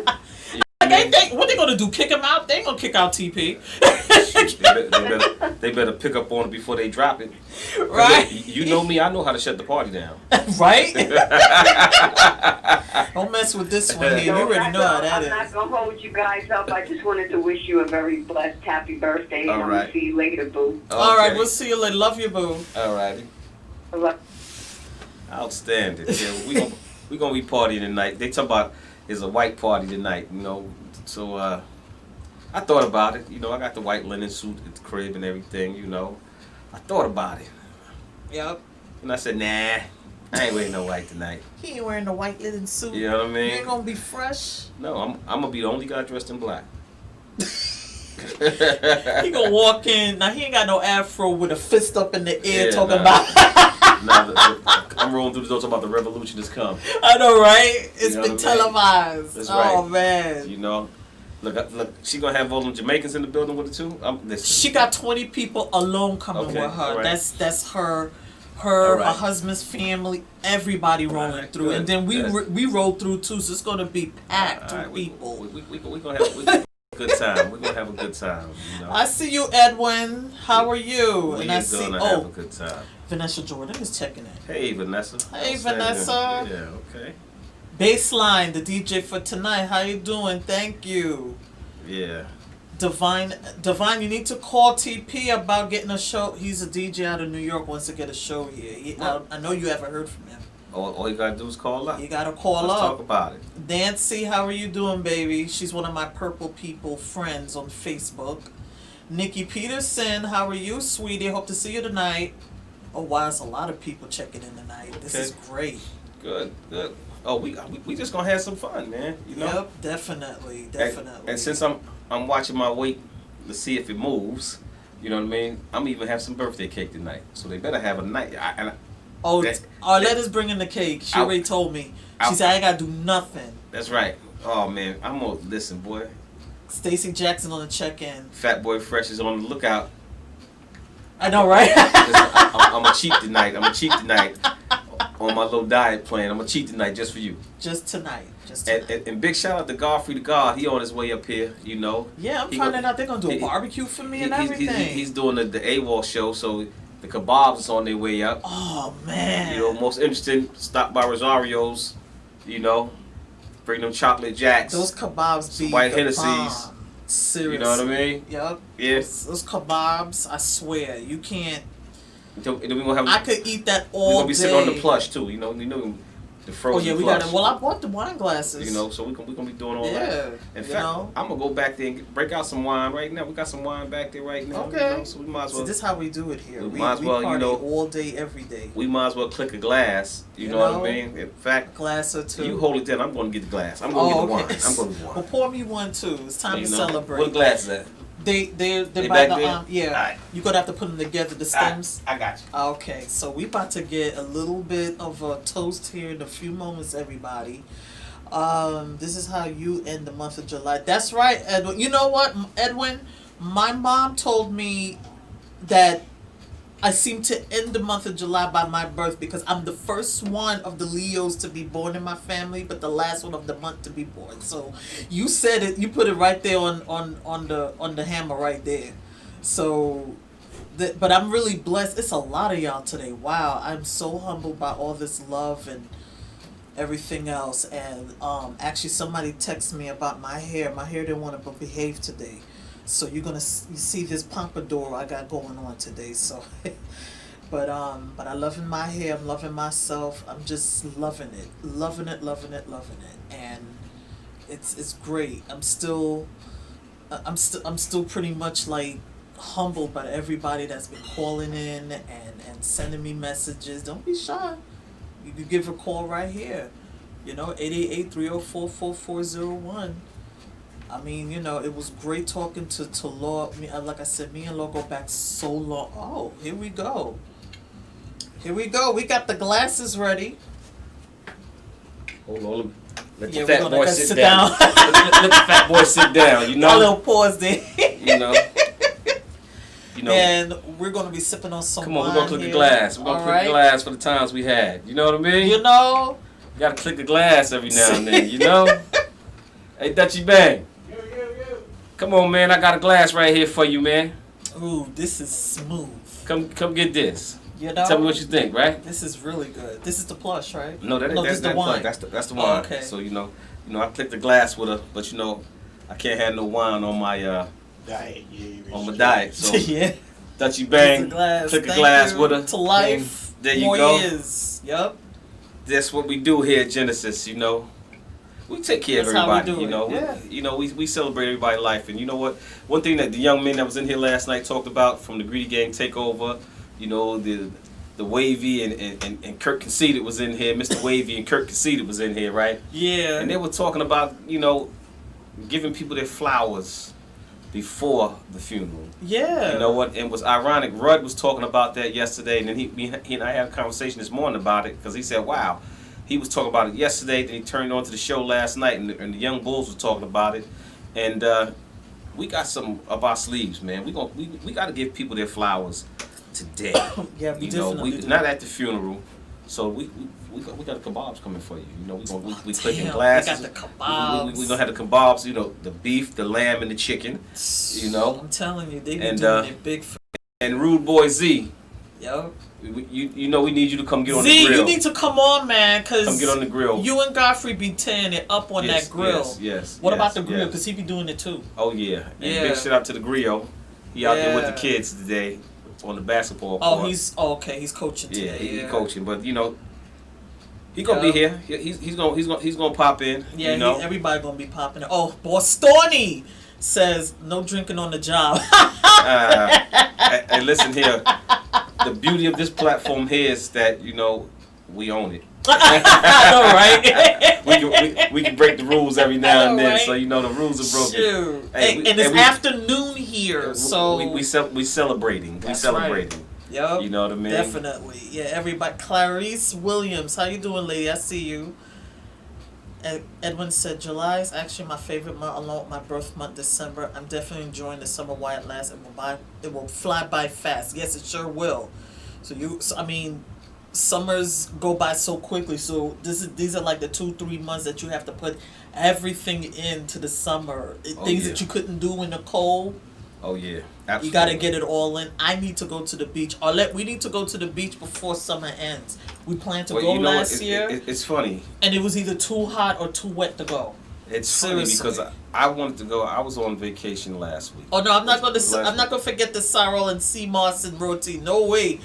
Like, what they gonna do? Kick him out? They ain't gonna kick out TP. They better pick up on it before they drop it. 'Cause Right? You know me, I know how to shut the party down. Right? Don't mess with this one here. You So already know how that I'm is. not gonna hold you guys up. I just wanted to wish you a very blessed, happy birthday, and All I'm right. gonna see you later, boo. All right, Okay. we'll see you later. Love you, boo. All righty. Outstanding. Yeah, we gonna be partying tonight. They talk about it's a white party tonight, you know. So I thought about it. You know, I got the white linen suit at the crib and everything. You know, I thought about it, Yep. and I said, nah, I ain't wearing no white tonight. He ain't wearing the white linen suit. You know what I You mean? ain't gonna be fresh. No, I'm gonna be the only guy dressed in black. He gonna walk in. Now he ain't got no afro with a fist up in the air Yeah, talking nah. about I'm rolling through the door talking about the revolution has come. I know, right? It's You know been what I mean? televised. That's Oh right. man. You know, look, she gonna have all them Jamaicans in the building with her too. Listen. She got 20 people alone coming Okay, with her. all right. That's her, All her right. husband's family, everybody rolling right, through, good. and then we That's- we rolled through too. So it's gonna be packed All right, with people. We gonna have a good time. We're gonna have a good time. You know. I see you, Edwin. How are you? We're And I see gonna have a oh, good time. Vanessa Jordan is checking in. Hey, Vanessa. Hey, How's that Vanessa. doing? Yeah. Okay. Baseline, the DJ for tonight. How you doing? Thank you. Yeah. Divine, you need to call TP about getting a show. He's a DJ out of New York. Wants to get a show here. I know you haven't heard from him. All you gotta do is call up. You gotta call Let's up. talk about it. Nancy, how are you doing, baby? She's one of my Purple People friends on Facebook. Nikki Peterson, how are you, sweetie? Hope to see you tonight. Oh wow, there's a lot of people checking in tonight. This Okay. is great. Good. Oh, we just gonna have some fun, man. You know. Yep, definitely. And since I'm watching my weight to see if it moves, you know what I mean. I'm even have some birthday cake tonight, so they better have a night. Oh, that- Arletta's bringing the cake. She I- already told me. I- She said I ain't gotta do nothing. That's right. Oh man, I'm gonna listen, boy. Stacy Jackson on the check-in. Fat Boy Fresh is on the lookout. I know, right? I'm a cheat tonight. On my little diet plan. I'm a cheat tonight just for you. Just tonight. And big shout out to Godfrey the God. He on his way up here. You know. Yeah, I'm He finding go- out they're gonna do a he- barbecue for me and He's- everything. He's doing the AWOL show, so the kebabs is on their way up. Oh man. You know, most interesting, stop by Rosario's, you know, bring them chocolate jacks. Those kebabs Some be white the Hennessy's. bomb. Seriously. You know what I mean? Yep. Yeah. Those kebabs, I swear, you can't. And then we gonna have. I could eat that We're all gonna be day. sitting on the plush too. You know, the Oh frozen yeah, we plush. got it. Well, I bought the wine glasses. You know, so we gonna be doing all Yeah. that. In you fact, know. I'm gonna go back there and break out some wine right now. We got some wine back there right now. Okay. You know, so we might as So well. this is how we do it here. We might as well, you party know- all day, every day. We might as well click a glass. You You know what know? I mean? In fact, Glass or two. you hold it down. I'm gonna get the glass. I'm gonna get the wine. I'm gonna get the Well, wine. pour me one too. It's time You to know? celebrate. What glass is that? They're They by back the there? yeah. Alright. You're gonna have to put them together. The stems. I got you. Okay, so we about to get a little bit of a toast here in a few moments, everybody. This is how you end the month of July. That's right, Edwin. You know what, Edwin? My mom told me that I seem to end the month of July by my birth because I'm the first one of the Leos to be born in my family, but the last one of the month to be born. So you said it. You put it right there on the hammer right there. So, but I'm really blessed. It's a lot of y'all today. Wow, I'm so humbled by all this love and everything else. And actually, somebody texted me about my hair. My hair didn't want to behave today. So you're gonna see this pompadour I got going on today. So, but I loving my hair. I'm loving myself. I'm just loving it, and it's great. I'm still pretty much like humbled by everybody that's been calling in and sending me messages. Don't be shy. You can give a call right here. 888-304-4401. I mean, it was great talking to Law. Like I said, me and Law go back so long. Oh, here we go. We got the glasses ready. Hold on. Let Yeah, the we're fat gonna boy go sit sit down. down. let the fat boy sit down. You A know. little pause there. You know. You know. And we're gonna be sipping on some Come on, wine we're gonna click here. a glass. We're gonna All click right? a glass for the times we had. You know what I mean? You know. You gotta click a glass every now and then. You know. Hey, Dutchy Bang. Come on, man. I got a glass right here for you, man. Ooh, this is smooth. Come get this. You know. Tell me what you think, right? This is really good. This is the plush, right? No, this that's is the that wine. That's the wine. okay. So I clicked the glass with her, but I can't have no wine on my Diet, yeah. on my diet. So yeah. Dutchy Bang, It's a glass. click a Thank glass you. with her. To life. There you More go. years. Yup. That's what we do here at Gynesis. We take care That's of how we everybody. do it. We celebrate everybody's life. And you know what? One thing that the young men that was in here last night talked about from the Greedy Gang Takeover, the Wavy and Kirk Conceited was in here. Mr. Wavy and Kirk Conceited was in here, right? Yeah. And they were talking about, giving people their flowers. before the funeral. Yeah. You know what? It was ironic. Rudd was talking about that yesterday, and then he and I had a conversation this morning about it because he said, "Wow." He was talking about it yesterday. Then he turned on to the show last night, and the Young Bulls were talking about it. And we got some up our sleeves, man. We got to give people their flowers today. Yeah, we you know, definitely do. not at the funeral. So we got the kebabs coming for you. You know, we clicking Damn, glasses. we got the kebabs. We gonna have the kebabs. You know, the beef, the lamb, and the chicken. You know, I'm telling you, they be And, doing it big. and Rude Boy Z. Yo, You know we need you to come get on Z, the grill. you need to come on, man, cause Come get on the grill. you and Godfrey be tearing it up on Yes, that grill. Yes. What yes, about the grill? yes. Cause he be doing it too. Oh yeah. And Yeah. big shout out to the grill. He out there with the Yeah. kids today on the basketball Oh, court. okay. He's coaching Yeah, today. he coaching, but you know, he gonna Yeah. be here. He's gonna pop in. Yeah, you know. everybody gonna be popping it. Oh, Bostoni says no drinking on the job. And listen here, the beauty of this platform here is that you know we own it. I know, right? We can break the rules every now and then, Right. so you know the rules are broken. Shoot. Hey, and it's afternoon here, so we celebrating. That's We celebrating. Yup. You know what I mean? Definitely. Yeah, everybody. Clarice Williams, how you doing, lady? I see you. Edwin said, July is actually my favorite month, along with my birth month, December. I'm definitely enjoying the summer while it lasts. It will fly by fast. Yes, it sure will. I mean, summers go by so quickly. So these are like the 2-3 months that you have to put everything into the summer. Things that you couldn't do in the cold. Oh yeah, absolutely. You gotta get it all in. I need to go to the beach. We need to go to the beach before summer ends. We planned to go you know last what? year, It's funny. and it was either too hot or too wet to go. It's Seriously. funny because I wanted to go. I was on vacation last week. Oh no, I'm not gonna. Last I'm not gonna forget the sorrel and sea moss and roti. No way.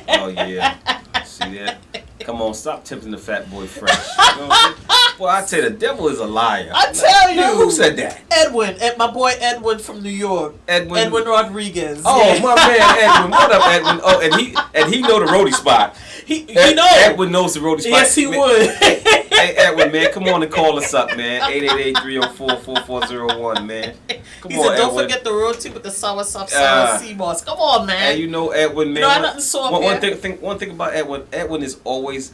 Oh yeah. See that? Come on, stop tempting the fat boy fresh. You know what I'm saying? Well, I tell you, the devil is a liar. I tell you. Now, who said that? Edwin, my boy Edwin from New York. Edwin Rodriguez. Oh, Yeah. my man Edwin. What up, Edwin? Oh, and he know the roadie spot. He knows. Edwin knows the roadie spot. Yes, he Man, would. Hey, Edwin, man, come on and call us up, man. 888-304-4401, man. Come He on, said, "Don't Edwin. forget the roti with the sour sea moss." Come on, man. And you know Edwin, man. You know, I nothing saw up here. One thing about Edwin. Edwin is always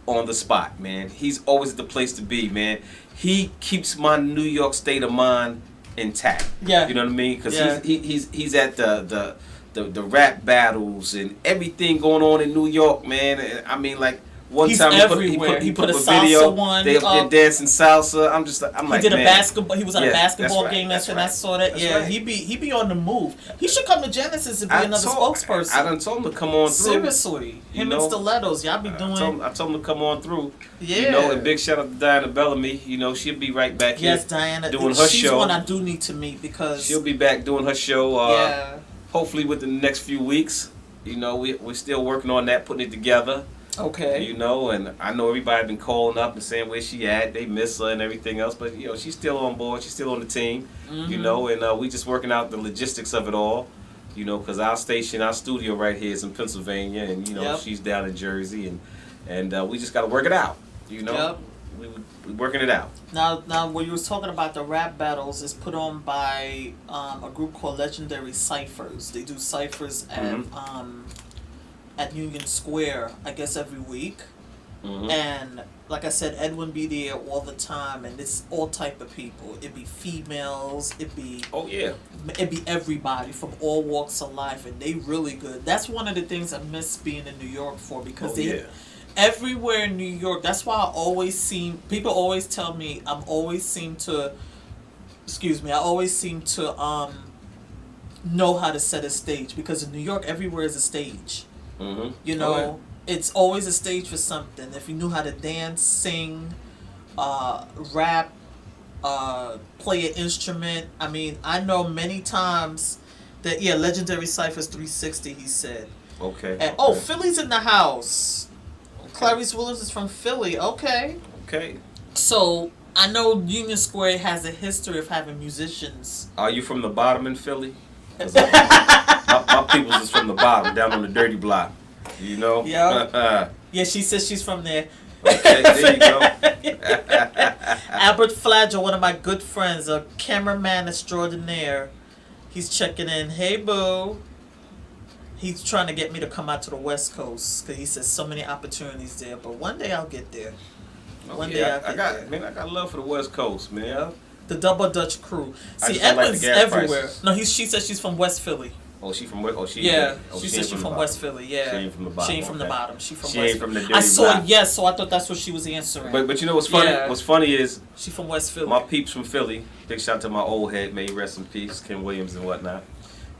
on the spot, man. He's always the place to be, man. He keeps my New York state of mind intact. Yeah. You know what I mean? Because Yeah. he's at the rap battles and everything going on in New York, man. And I mean, like one He's time everywhere. he put a a video. salsa one They up there up. dancing salsa. I'm He like, did a man. basketball. He was at a Yeah, basketball that's right, game that's yesterday. I right, saw that. that's Yeah, right. he be on the move. He should come to Genesis and be another spokesperson. I done told him to come on through. Seriously, You him know, and Stilettos, y'all be doing. I told him to come on through. Yeah. You know, and big shout out to Diana Bellamy. You know, she'll be right back here. Yes, Diana. doing her She's show. one I do need to meet because. She'll be back doing her show. Yeah. Hopefully within the next few weeks. You know, we're still working on that, putting it together. Okay. You know, and I know everybody been calling up and saying where she at. They miss her and everything else, but you know, she's still on board. She's still on the team. Mm-hmm. You know, and we just working out the logistics of it all. You know, because our studio right here is in Pennsylvania, and you know, Yep. she's down in Jersey, and we just got to work it out. You know, Yep. we working it out. Now, when you was talking about the rap battles, it's put on by a group called Legendary Ciphers. They do ciphers at Union Square, I guess every week. Mm-hmm. And like I said, Edwin be there all the time, and it's all type of people. It be females, it be everybody from all walks of life, and they really good. That's one of the things I miss being in New York for, because everywhere in New York. That's why people always tell me I always seem to know how to set a stage, because in New York everywhere is a stage. Mm-hmm. You know, it's always a stage for something. If you knew how to dance, sing, rap, play an instrument. I mean, I know many times that Legendary Ciphers 360. He said. Okay. And Philly's in the house. Clarice Williams is from Philly. Okay. Okay. So I know Union Square has a history of having musicians. Are you from the bottom in Philly? 'Cause my peoples is from the bottom, down on the dirty block. You know? Yeah. Yeah, she says she's from there. Okay, there you go. Albert Flagel, one of my good friends, a cameraman extraordinaire. He's checking in. Hey, boo. He's trying to get me to come out to the West Coast because he says so many opportunities there. But one day I'll get there. One day I'll get there. I got love for the West Coast, man. Yeah. The Double Dutch crew. I See, just don't like Edmonds the gas everywhere. prices. No, she says she's from West Philly. Oh, she from where? Oh, she. Yeah, Oh, she says she's from West Philly. Yeah, She ain't from the bottom. She ain't from the okay. bottom. She from She West ain't from the Philly. dirty I saw block. yes, so I thought that's what she was answering. But you know what's funny? Yeah. What's funny is She from West Philly. my peeps from Philly. Big shout out to my old head, may he rest in peace, Ken Williams and whatnot.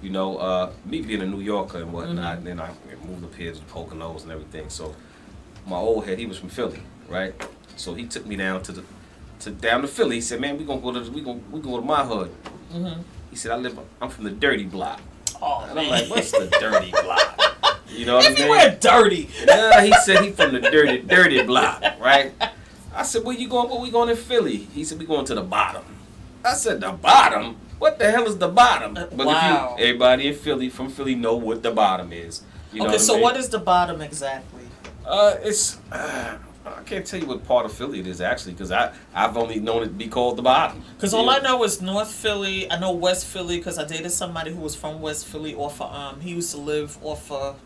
You know, me being a New Yorker and whatnot, and then I moved up here to the Poconos and everything. So my old head, he was from Philly, right? So he took me down down to Philly. He said, "Man, we gonna go to my hood." He said, I'm from the dirty block." Oh, And I'm like, "What's the dirty block?" You know what I mean? Everywhere dirty. Yeah, he said he from the dirty block, right? I said, "Where you going? Where we going in Philly?" He said, "We going to the bottom." I said, "The bottom? What the hell is the bottom?" But Wow. if you, everybody in Philly from Philly know what the bottom is. You know Okay, so I mean? what is the bottom exactly? It's I can't tell you what part of Philly it is actually, because I've only known it to be called the bottom. Because all I know is North Philly. I know West Philly because I dated somebody who was from West Philly off of, he used to live off of,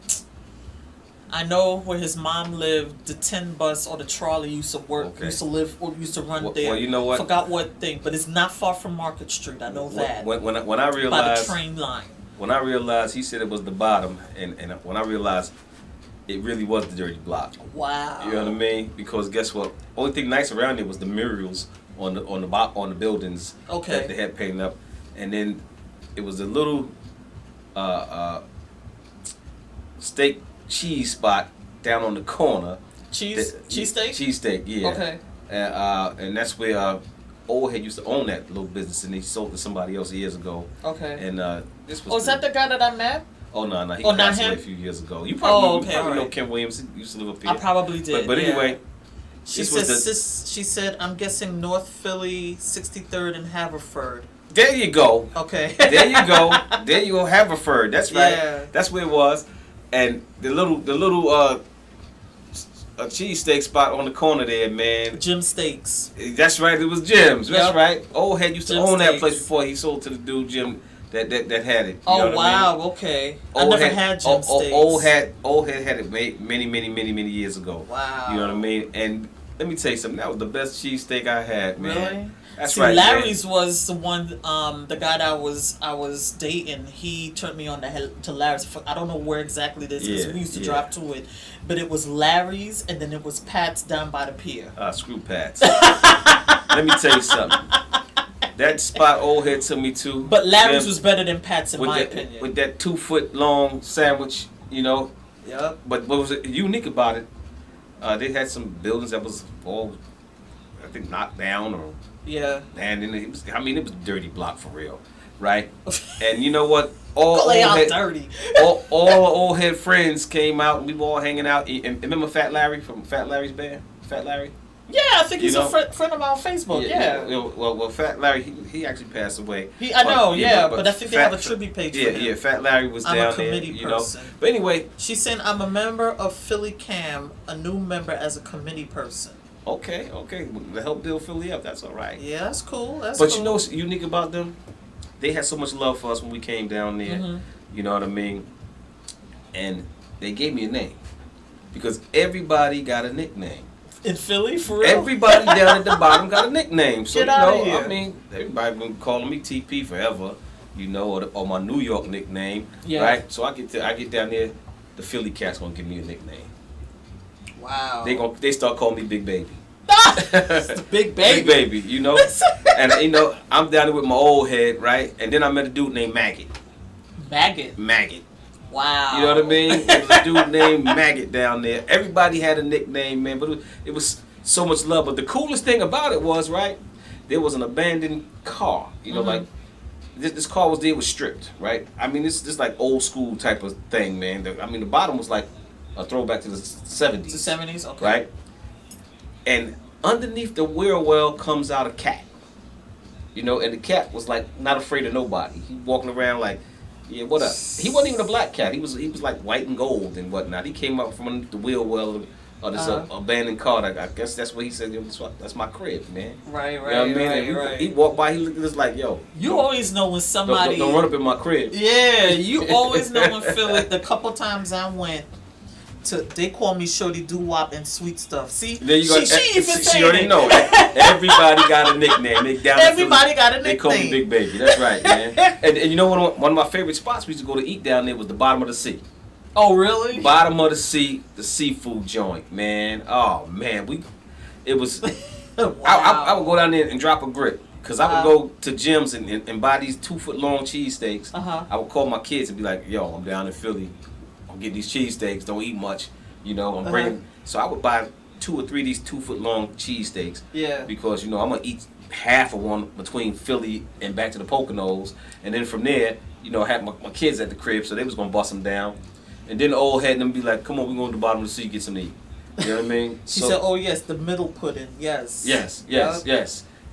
I know where his mom lived, the 10 bus or the trolley used to work, Okay. used to live, or used to run Well, there. you know what? Forgot what thing, but it's not far from Market Street. I know that. When I By the realized train line. when I realized he said it was the bottom, and when I realized it really was the dirty block. Wow. You know what I mean? Because guess what? Only thing nice around there was the murals on the buildings Okay. that they had painted up, and then it was a little steak cheese spot down on the corner. Cheesesteak? Cheesesteak, yeah. Okay. And that's where old head used to own that little business, and he sold it to somebody else years ago. Okay. And this was. Oh, is that the guy that I met? Oh no, he Oh, not passed away him? a few years ago. You probably, Oh, okay, you probably know alright. Ken Williams. He used to live up here. I probably did. But yeah. anyway, She this was says she said I'm guessing North Philly, 63rd and Haverford. there you go. Okay. There you go. There you go. Haverford. That's right. Yeah. That's where it was. And the little a cheesesteak spot on the corner there, man. Jim Steaks. That's right. It was Jim's. That's Yep. right. Old head used to Jim own that Steaks. place before he sold to the dude Jim that had it. You Oh know what I wow, mean? okay. I Old never head- had Jim Steaks. Old head had it made many years ago. Wow. You know what I mean? And let me tell you something. That was the best cheesesteak I had, man. Really? That's See, right. Larry's was the one. The guy that I was dating. He turned me on to Larry's. I don't know where exactly it is because Yeah, we used to yeah. drive to it, but it was Larry's, and then it was Pat's down by the pier. Screw Pats. Let me tell you something. That spot old head took me to. But Larry's Jim, was better than Pat's in with my that, opinion. With that 2-foot long sandwich, you know. Yep. But what was unique about it? They had some buildings that was all, I think, knocked down or. Yeah. And then it was a dirty block for real, right? And you know what? All Lay old out head, dirty. all old head friends came out and we were all hanging out. And remember Fat Larry from Fat Larry's band? Fat Larry? Yeah, I think he's You a know? friend of mine on Facebook. Yeah. Well, Fat Larry, he actually passed away. I know, yeah, but but I think they have a tribute page Yeah, for him. yeah. Fat Larry was I'm a down there, committee you know. person. But anyway, She's saying I'm a member of Philly Cam, a new member as a committee person. okay. To help build Philly up, that's all right. Yeah, that's cool. That's But cool. you know what's unique about them? They had so much love for us when we came down there. Mhm. You know what I mean? And they gave me a name. Because everybody got a nickname. In Philly, for real? Everybody down at the bottom got a nickname. So, Get you outta know, here. I mean, everybody been calling me TP forever, you know, or my New York nickname. Yeah. Right? So I get down there, the Philly cats gonna give me a nickname. Wow. They start calling me Big Baby. It's the big baby. Big Baby, you know? And you know, I'm down there with my old head, right? And then I met a dude named Maggot. Maggot. Wow. You know what I mean? There was a dude named Maggot down there. Everybody had a nickname, man, but it was so much love. But the coolest thing about it was, right, there was an abandoned car. You know, like, this car was there, was stripped, right? I mean, this like old school type of thing, man. The bottom was like a throwback to the 70s. The 70s? Okay. Right? And underneath the wheel well comes out a cat. You know, and the cat was like not afraid of nobody. He walking around like, yeah, what up? He wasn't even a black cat. He was like white and gold and whatnot. He came up from underneath the wheel well or this abandoned car. I guess that's what he said. Yo, that's my crib, man. Right, You know what I mean? And he walked by, he looked at us like, yo. You always know when somebody don't run up in my crib. Yeah, you always know when Philly. The couple times I went to, they call me Shorty Doo Wop and Sweet Stuff. See, There you go. She already it. know. Everybody got a nickname. Everybody got a nickname. They call me Big Baby. That's right, man. and you know one of my favorite spots we used to go to eat down there was the bottom of the sea. Oh, really? Bottom of the sea, the seafood joint, man. Oh man, it was. Wow. I would go down there and drop a brick. Cause I would go to gyms and buy these 2-foot long cheesesteaks. I would call my kids and be like, "Yo, I'm down in Philly. I'm getting these cheesesteaks. Don't eat much, you know. I'm bringing." So I would buy 2 or 3 of these 2-foot long cheesesteaks. Yeah. Because I'm gonna eat half of one between Philly and back to the Poconos, and then from there, I had my kids at the crib, so they was gonna bust them down, and then the old head and them be like, "Come on, we going to the bottom of the sea get some to eat." You know what I mean? She said, "Oh yes, the middle pudding, yes." Yes.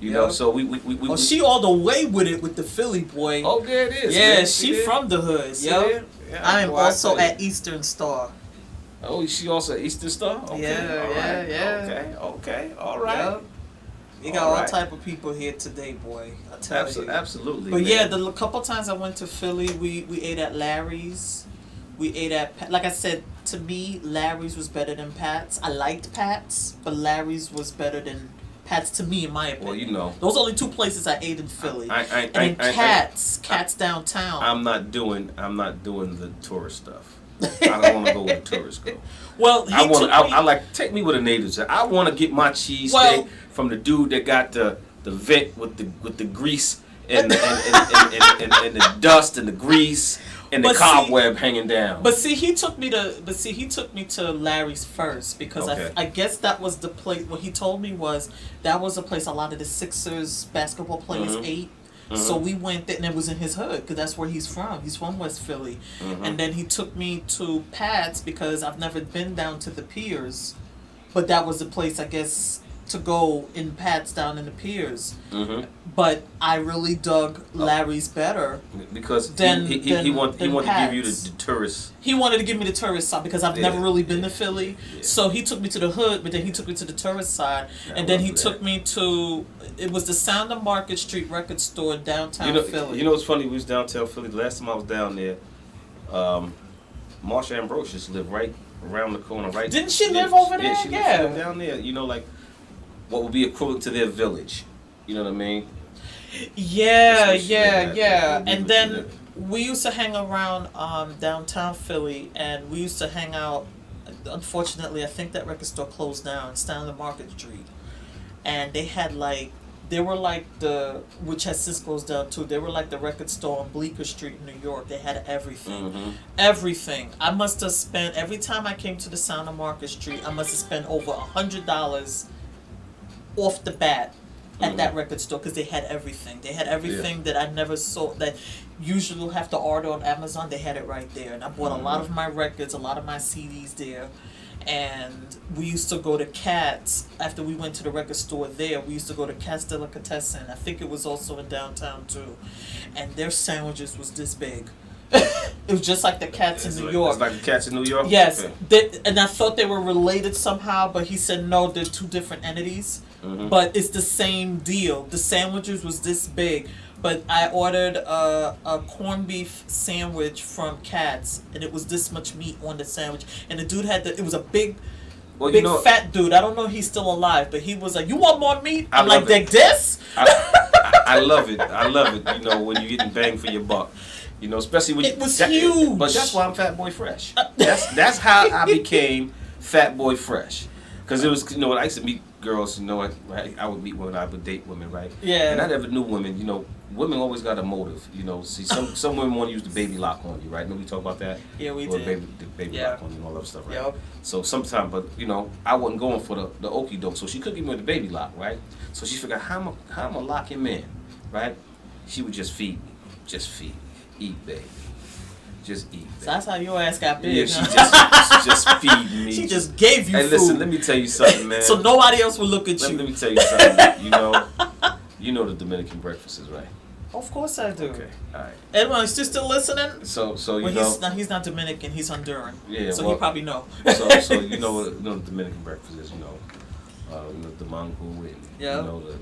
You Yep. know, so we Oh, she all the way with it with the Philly boy. Oh, there it is. Yeah, man. she See from the hood. See Yo, there? Yeah, I am boy, also tell you. at Eastern Star. Oh, she also at Eastern Star? Okay. Yeah, all right. yeah. Okay. All right. Yep. We got all type of people here today, boy. I tell you. Absolutely. But man. yeah, the couple times I went to Philly, we ate at Larry's. We ate at, like I said, to me, Larry's was better than Pat's. I liked Pat's, but Larry's was better than Pat's to me, in my opinion. Well, those are only 2 places I ate in Philly. And then Cat's downtown. I'm not doing the tourist stuff. I don't want to go where the tourists go. Well, I like take me where the natives are. I want to get my cheesesteak from the dude that got the vent with the grease and the dust and the grease and the cobweb hanging down. But see, he took me to Larry's first because I guess that was the place. What he told me was that was a place a lot of the Sixers basketball players ate. So we went there, and it was in his hood because that's where he's from. He's from West Philly, and then he took me to Pat's because I've never been down to the piers, but that was the place I guess to go in Pat's down in the piers. But I really dug Larry's better because he wanted to give you the tourist. He wanted to give me the tourist side because I've never really been to Philly. Yeah. So he took me to the hood, but then he took me to the tourist side, and then he took me to, it was the Sound of Market Street record store in downtown Philly. You know what's funny? We was downtown Philly. The last time I was down there, Marsha Ambrosius lived right around the corner. Right? Didn't she live over there? Yeah, she lived down there. Like what would be equivalent to their village. You know what I mean? Yeah. And then we used to hang around downtown Philly, and we used to hang out. Unfortunately, I think that record store closed down. It's down the Market Street, and they had which has since closed down too. They were like the record store on Bleecker Street in New York. They had everything, everything. I must have spent every time I came to the Sound of Market Street. I must have spent over $100 off the bat at that record store because they had everything. They had everything that I never saw, that usually you'll have to order on Amazon. They had it right there. And I bought a lot of my records, a lot of my CDs there. And we used to go to Cat's after we went to the record store there. We used to go to Cat's Delicatessen. I think it was also in downtown too. And their sandwiches was this big. It was just like the Cat's in New York. It's like the Cat's in New York? Yes. Okay. And I thought they were related somehow, but he said no, they're 2 different entities. But it's the same deal. The sandwiches was this big, but I ordered a corned beef sandwich from Cat's, and it was this much meat on the sandwich. And the dude it was a big fat dude. I don't know if he's still alive, but he was like, "You want more meat?" I'm like this? I love it. I love it. When you're getting bang for your buck. Especially when it was huge. But that's why I'm Fat Boy Fresh. That's how I became Fat Boy Fresh. Because it was, I used to meet girls, I would meet women, I would date women, right? Yeah. And I never knew women, women always got a motive, See, some women want to use the baby lock on you, right? Remember we talked about that? Yeah, we or did. The baby lock on you and all that stuff, right? Yep. So sometimes, but, I wasn't going for the okie doke, so she couldn't give me the baby lock, right? So she figured, how am I going to lock him in, right? She would just feed me. Just feed me. Eat, baby. Just eat. Baby. So that's how your ass got big. Yeah, she just feed me. She just gave you food. Hey, listen, let me tell you something, man. So nobody else will look at you. Let me tell you something. You know the Dominican breakfast is right. Of course I do. Okay, all right. Edwin, is you still listening? So you Well, know. he's not Dominican. He's Honduran. Yeah, So well, you probably know. So you know what the Dominican breakfast is, the mango and Yeah. the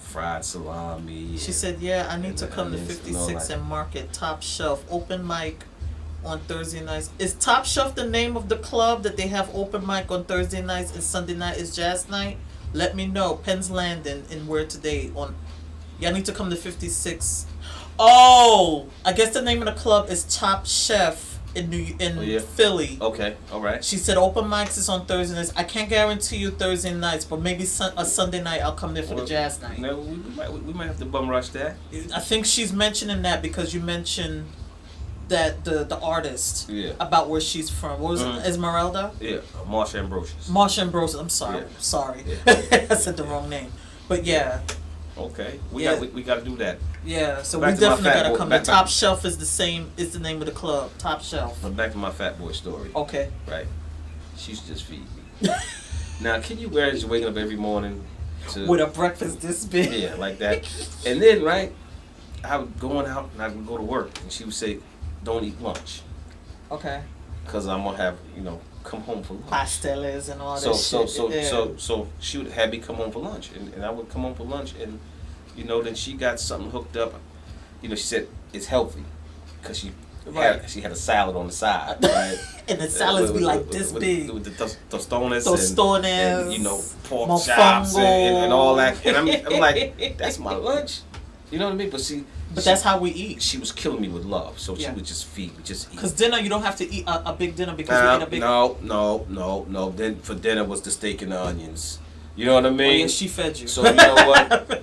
fried salami. She and- said, "Yeah, I need and to the come to onions and all 56 that. and Market Top Shelf open mic on Thursday nights." Is Top Shelf the name of the club that they have open mic on Thursday nights and Sunday night is jazz night? Let me know. Penn's Landing in Where Today on. Y'all need to come to 56. Oh, I guess the name of the club is Top Chef in Oh, yeah. Philly. Okay, all right. She said open mics is on Thursday nights. I can't guarantee you Thursday nights, but maybe a Sunday night I'll come there for the jazz night. No, we might have to bum rush that. I think she's mentioning that because you mentioned that the artist Yeah. about where she's from. What was it? Esmeralda? Yeah, Marsha Ambrosius. Marsha Ambrosius. I'm sorry. Yeah. Sorry. Yeah. I said the wrong name. But yeah. Okay, Yeah. we got to do that. Yeah. So Back we to my definitely fat gotta boy- come. back- The Top Shelf is the name of the club. Top Shelf. But back to my fat boy story. Okay. Right, she's just feed me. Now, can you imagine waking up every morning to With a breakfast this big. yeah like that, and then right, I would going out and I would go to work, and she would say, "Don't eat lunch, Okay. cause I'm gonna have come home for lunch." Pasteles and all that So shit. so she would have me come home for lunch, and I would come home for lunch, and then she got something hooked up. She said it's healthy, cause she Right. had a salad on the side, right? And the salads be like this big. with the tostones Tostones, and pork chops and all that. And I'm like, that's my lunch. You know what I mean? But see, But that's how we eat. she was killing me with love, so Yeah. she would just feed me, just eat. Because dinner, you don't have to eat a big dinner because you eat a big. No. Then for dinner was the steak and the onions. You know what I Oh, mean? yeah, she fed you. So you know what?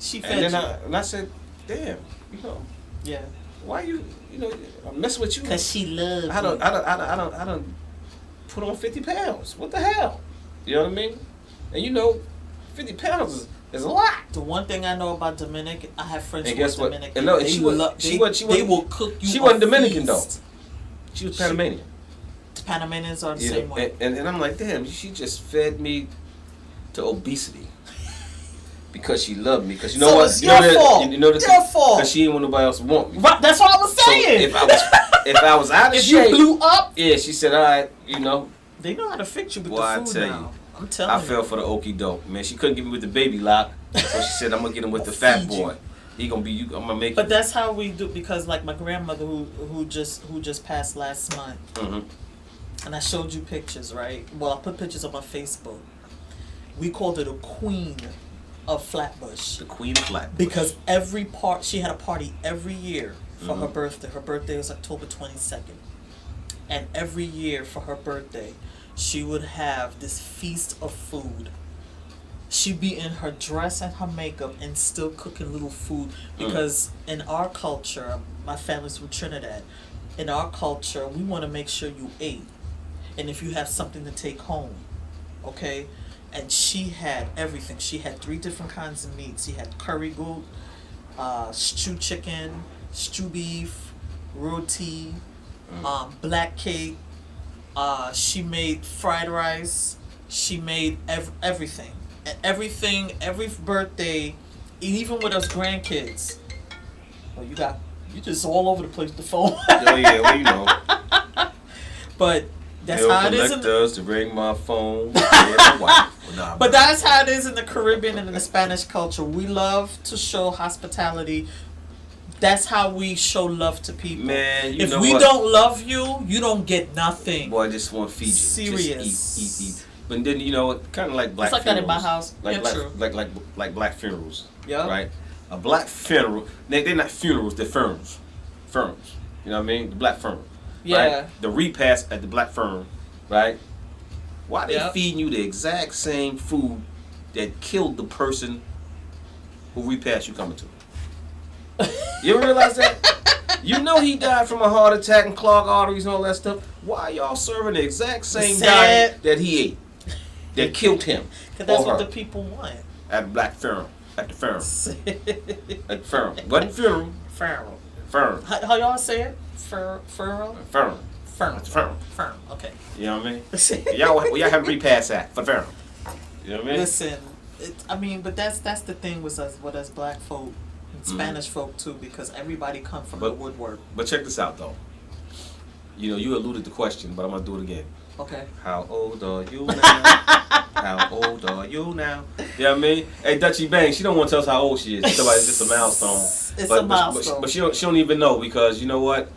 She And fed then you. I said, damn, Yeah. why I'm messing with you? Because she loves I don't put on 50 pounds. What the hell? You know what I mean? And 50 pounds is a lot. The one thing I know about Dominican, I have friends And who are guess what? Dominican. And no, They she wasn't- love- she they- wasn't- They will cook you. She a wasn't Dominican though. feast. She was Panamanian. The Panamanians are the You same know, way. and I'm like, damn, she just fed me to obesity. Because she loved me. Because you know So what? it's your fault. You know the Your fault. Because she didn't want nobody else to want me. Right, that's what I was So saying. if I was out of If you shape, blew up, yeah, she said, all right, they know how to fix you with Well, I the food tell now. you, I'm telling I you. fell for the okie doke, man. She couldn't get me with the baby lock, so she said, I'm gonna get him with the fat Feed you. boy. He gonna be you. I'm gonna make. But that's how we do, because like my grandmother who just passed last month, hmm and I showed you pictures, right? Well, I put pictures on my Facebook. We called her the queen of Flatbush The queen of flat. because she had a party every year for her birthday. Her birthday was October 22nd, and every year for her birthday, she would have this feast of food. She'd be in her dress and her makeup and still cooking little food because in our culture, my family's from Trinidad. In our culture, we want to make sure you ate, and if you have something to take home, okay. And she had everything. She had 3 different kinds of meats. She had curry goat, stew chicken, stew beef, roti, black cake. She made fried rice. She made everything. And everything, every birthday, even with us grandkids. Oh, you just all over the place with the phone. Oh yeah, well you know. But that's Bill how it is. collectors to ring my phone. Yeah, my wife. Well, nah, But that's how it is in the Caribbean and in the Spanish culture. We love to show hospitality. That's how we show love to people. Man, you if know we what? don't love you, you don't get nothing. Boy, I just want to feed you. Serious. Just eat. But then kind of like black It's like funerals. that in my house. Like Yeah, like, true. like black funerals. Yeah. Right. A black funeral. They're not funerals. They're firms. Firms. You know what I mean? The black firm. Yeah. Right? The repast at the black firm. Right. Why they Yep. feeding you the exact same food that killed the person who repast you coming to? You ever realize that? You know he died from a heart attack and clogged arteries and all that stuff. Why y'all serving the exact same Sad. diet that he ate? That killed him. Because that's or what her the people want. at the black firm. At the firm. At the firm. Wasn't funeral. Feral. Firm. How y'all say it? Feral? Firm. Firm. At the firm. Firm. Okay. You know what I mean? Y'all have repass that for the firm. You know what I mean? Listen, but that's the thing with us black folk. and Spanish folk too, because everybody come from But- the woodwork. But check this out though. You know, you alluded to the question, but I'm gonna do it again. Okay. How old are you now? How old are you now? You know what I mean? Hey, Dutchie Bang, she don't want to tell us how old she is. Somebody's just a milestone. It's but, a milestone. But she don't even know, because you know what?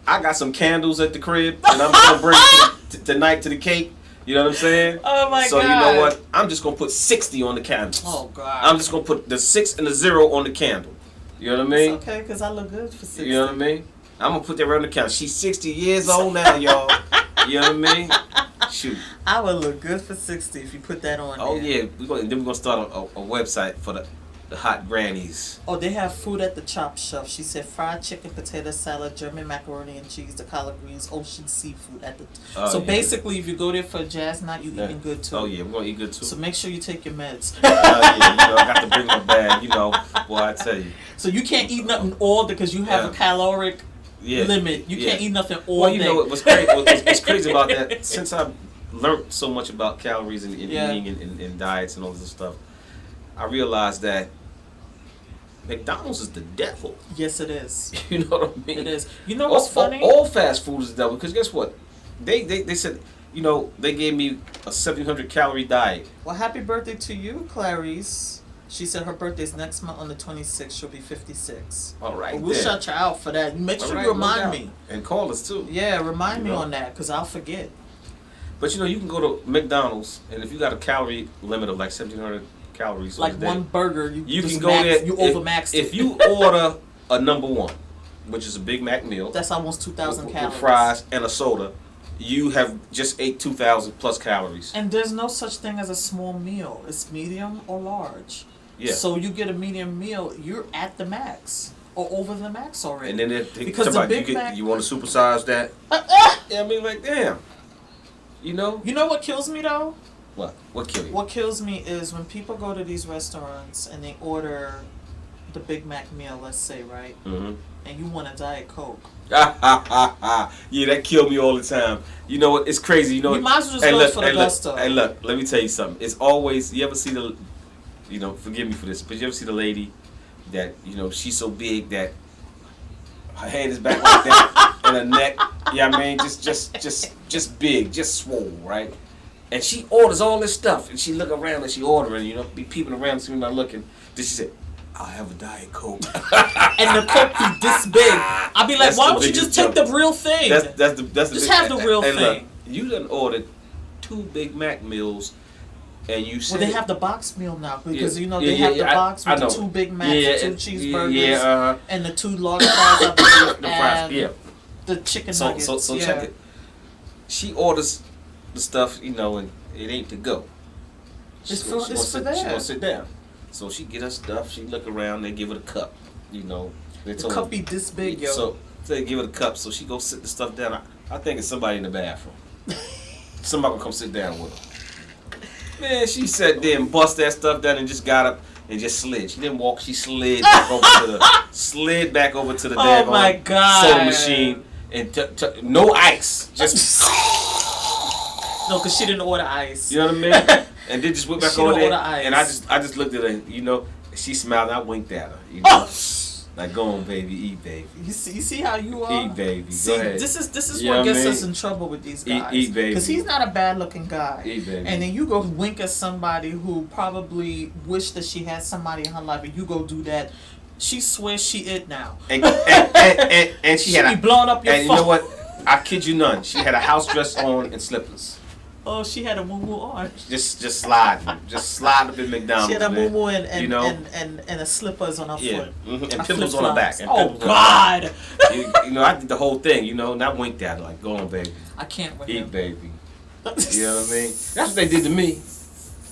I got some candles at the crib, and I'm gonna bring tonight to the cake. You know what I'm saying? Oh my so God. you know what? I'm just gonna put 60 on the candles. Oh God. I'm just gonna put the 6 and the 0 on the candle. You know what I mean? It's okay, because I look good for 60. You know what I mean? I'm gonna put that right on the counter. She's 60 years old now, y'all. You know what I mean? Shoot. I would look good for 60 if you put that on Oh there. yeah, then we're gonna start a website for the hot grannies. Oh, they have food at the Chop Chef. She said fried chicken, potato salad, German macaroni and cheese, the collard greens, ocean seafood at the. Oh, So yeah. basically, if you go there for a jazz night, you Yeah. eating good too. Oh yeah, we're gonna eat good too. So make sure you take your meds. Yeah, you know, I got to bring my bag. You know, boy, I tell you. So you can't eat nothing all day because you have Yeah. a caloric Yeah. limit. You Yeah. can't eat nothing all Well, day. you know what's crazy? What's crazy about that? Since I've learned so much about calories and Yeah. eating and diets and all this stuff, I realized that McDonald's is the devil. Yes, it is. You know what I mean? It is. You know what's funny? All fast food is the devil, because guess what? They said, you know, they gave me a 700 calorie diet. Well, happy birthday to you, Clarice. She said her birthday's next month on the 26th. She'll be 56. All right, We'll then. shout you out for that. Make All sure right, you no remind doubt. me. And call us too. Yeah, remind You me know. on that because I'll forget. But you know, you can go to McDonald's, and if you got a calorie limit of like 1,700 calories, Like a day, one burger, you you just can go max, there. You if, overmaxed if it. you order a number one, which is a Big Mac meal, That's almost 2,000 with calories. fries and a soda, you have just ate 2,000 plus calories. And there's no such thing as a small meal. It's medium or large. Yeah. So you get a medium meal, you're at the max or over the max already. And then they Because the somebody, Big Mac- you want to supersize that? Yeah, I mean, like, damn. You know? You know what kills me though? What? What kill you? What kills me is when people go to these restaurants and they order the Big Mac meal, let's say, right? Mm-hmm. And you want a Diet Coke. Yeah, that killed me all the time. You know what? It's crazy. You know. You might as well just go for the gusto. Hey, look. Let me tell you something. It's always. You ever see the? You know, forgive me for this, but you ever see the lady that, you know, she's so big that her head is back like that and her neck. Yeah, I mean, just big, just swole, right? And she orders all this stuff, and she look around and she ordering, you know, be peeping around, see me not looking. Then she said, "I'll have a Diet Coke." And the Coke be this big. I'll be like, That's why the don't you biggest just take joke. the real thing? That's the Just big- have the real and look, thing. you done ordered 2 Big Mac meals, and you said Well, they have the box meal now because Yeah, you know yeah, they have yeah, the box I with the know. 2 Big Macs, Yeah, the 2 and- cheeseburgers, and the 2 large fries, I believe, the fries, and yeah. the chicken So nuggets. so yeah. check it. She orders the stuff, you know, and it ain't to go. It's She for gonna sit, that. She gonna sit down. So she get her stuff. She look around. They give her the cup. You know, they The told cup her- be this big, yo. So they give her the cup. So she go sit the stuff down. I think it's somebody in the bathroom. Somebody gonna come sit down with her. Man, she sat there and bust that stuff down and just got up and just slid. She didn't walk. She slid back over to the Oh daggone my God. soda machine and no ice. Just No, because she didn't order ice. you know what I mean? And then just went back She over don't there. order ice. And I just looked at her. And, you know, she smiled. And I winked at her. You know, Oh. like go on, baby, eat, baby, You see how you are? eat, baby. See, Go ahead. this is You what know gets what I us mean? in trouble with these Eat- guys. eat, baby. Because he's not a bad looking guy. Eat, baby. And then you go wink at somebody who probably wished that she had somebody in her life, and you go do that. She swears she it now. And she had be blowing up your and phone. you know what? I kid you none. She had a house dress on and slippers. Oh, she had a moo on. Just sliding up in McDonald's. She had a man. moo and you know? and a slippers on her Yeah, foot. and A pimples on her back. flip-flops. And Oh pimples on her back. God! You know, I did the whole thing. You know, and I winked at her like, "Go on, baby, I can't with eat, him. baby." You know what I mean? That's what they did to me.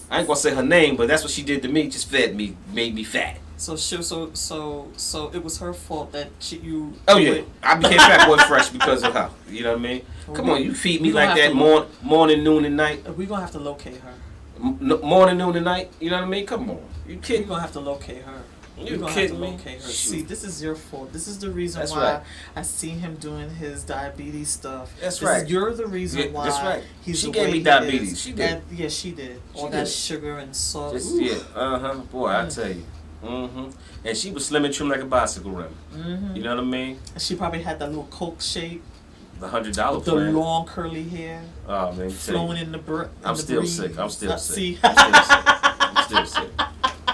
I ain't gonna say her name, but that's what she did to me. Just fed me, made me fat. So it was her fault that you. Oh yeah, I became Fat Boy Fresh because of her. You know what I mean? Come on, you feed me we gonna like have that to morning, noon, and night. We're gonna have to locate her. Morning, noon, and night. You know what I mean? Come on, you We're kidding? gonna have to locate her. You We're gonna have kidding to me? locate her. Shoot. See, this is your fault. This is the reason That's why right. I see him doing his diabetes stuff. That's right. You're the reason Yeah, why that's right. he's She the gave way me he diabetes. is. She did. And, yeah, she did. She All that did. sugar and salt. Just, Ooh. yeah, boy, I tell you. And she was slim and trim like a bicycle rim. You know what I mean? And she probably had that little Coke shape, The $100 with the plan. long curly hair, Oh man, flowing in the I'm the still breeze. sick. I'm still See? sick. I'm still sick.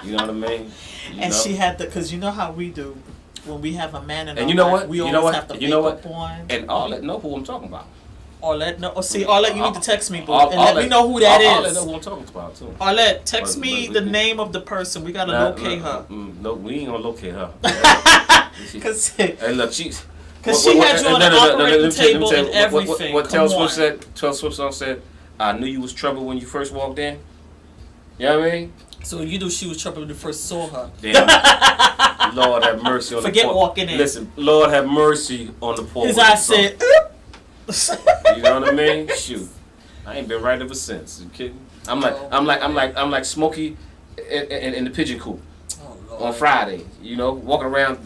You know what I mean? You And know? she had because you know how we do when we have a man in And our you know life, what? we You always know what? have the You know makeup what? on. And Arlette know who I'm talking about. Arlette, no, see, Arlette, you need to text me, boo, All- and let Arlette- me know who that Arlette is. know who I'm talking about too. Arlette, text me But- the name of the person. We gotta locate her. No, we ain't gonna locate her. Cause Hey, look, she had you on the operating table and everything. What Come Taylor Swift on. said? Taylor Swift song said, "I knew you was trouble when you first walked in." You know what I mean? So you knew she was trouble when you first saw her. Damn. Lord have mercy on Forget the poor. walking in. Listen, Lord have mercy on the poor. His woman, eyes son. said, "Oop." You know what I mean? Shoot, I ain't been right ever since. You kidding? I'm like Smokey in the pigeon coop Oh, Lord. on Friday. You know, walking around.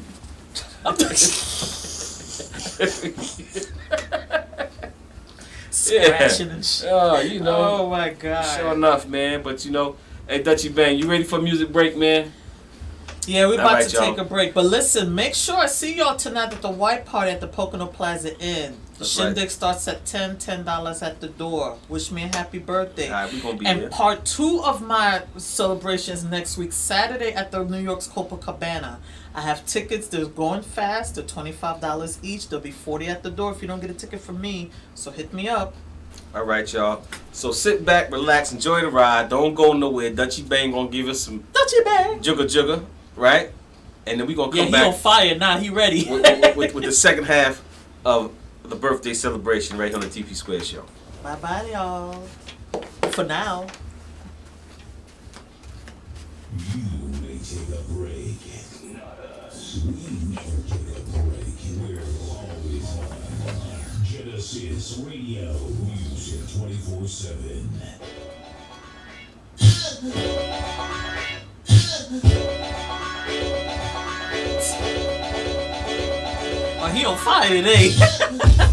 Scratching and shit. Oh, you know. Oh my God. Sure enough, man. But you know, hey Dutchy Bang, you ready for a music break, man? Yeah, we're All about right, to y'all. take a break. But listen, make sure I see y'all tonight at the white party at the Pocono Plaza Inn. The That's shindig right. starts at $10 at the door. Wish me a happy birthday. All right, we gonna be And there. part 2 of my celebrations next week, Saturday at the New York's Copacabana. I have tickets. They're going fast. They're $25 each. There'll be 40 at the door if you don't get a ticket from me. So hit me up. All right, y'all. So sit back, relax, enjoy the ride. Don't go nowhere. Dutchy Bang gonna give us some Dutchy Bang. jugga, right? And then we gonna Yeah, come he on back fire now. He ready. with the second half of the birthday celebration right here on the TP Square Show. Bye bye, y'all. For now. You may take a break. Not us. We never take a break. We're always on. Genesis Radio. Music 24/7. Oh, he on fire today.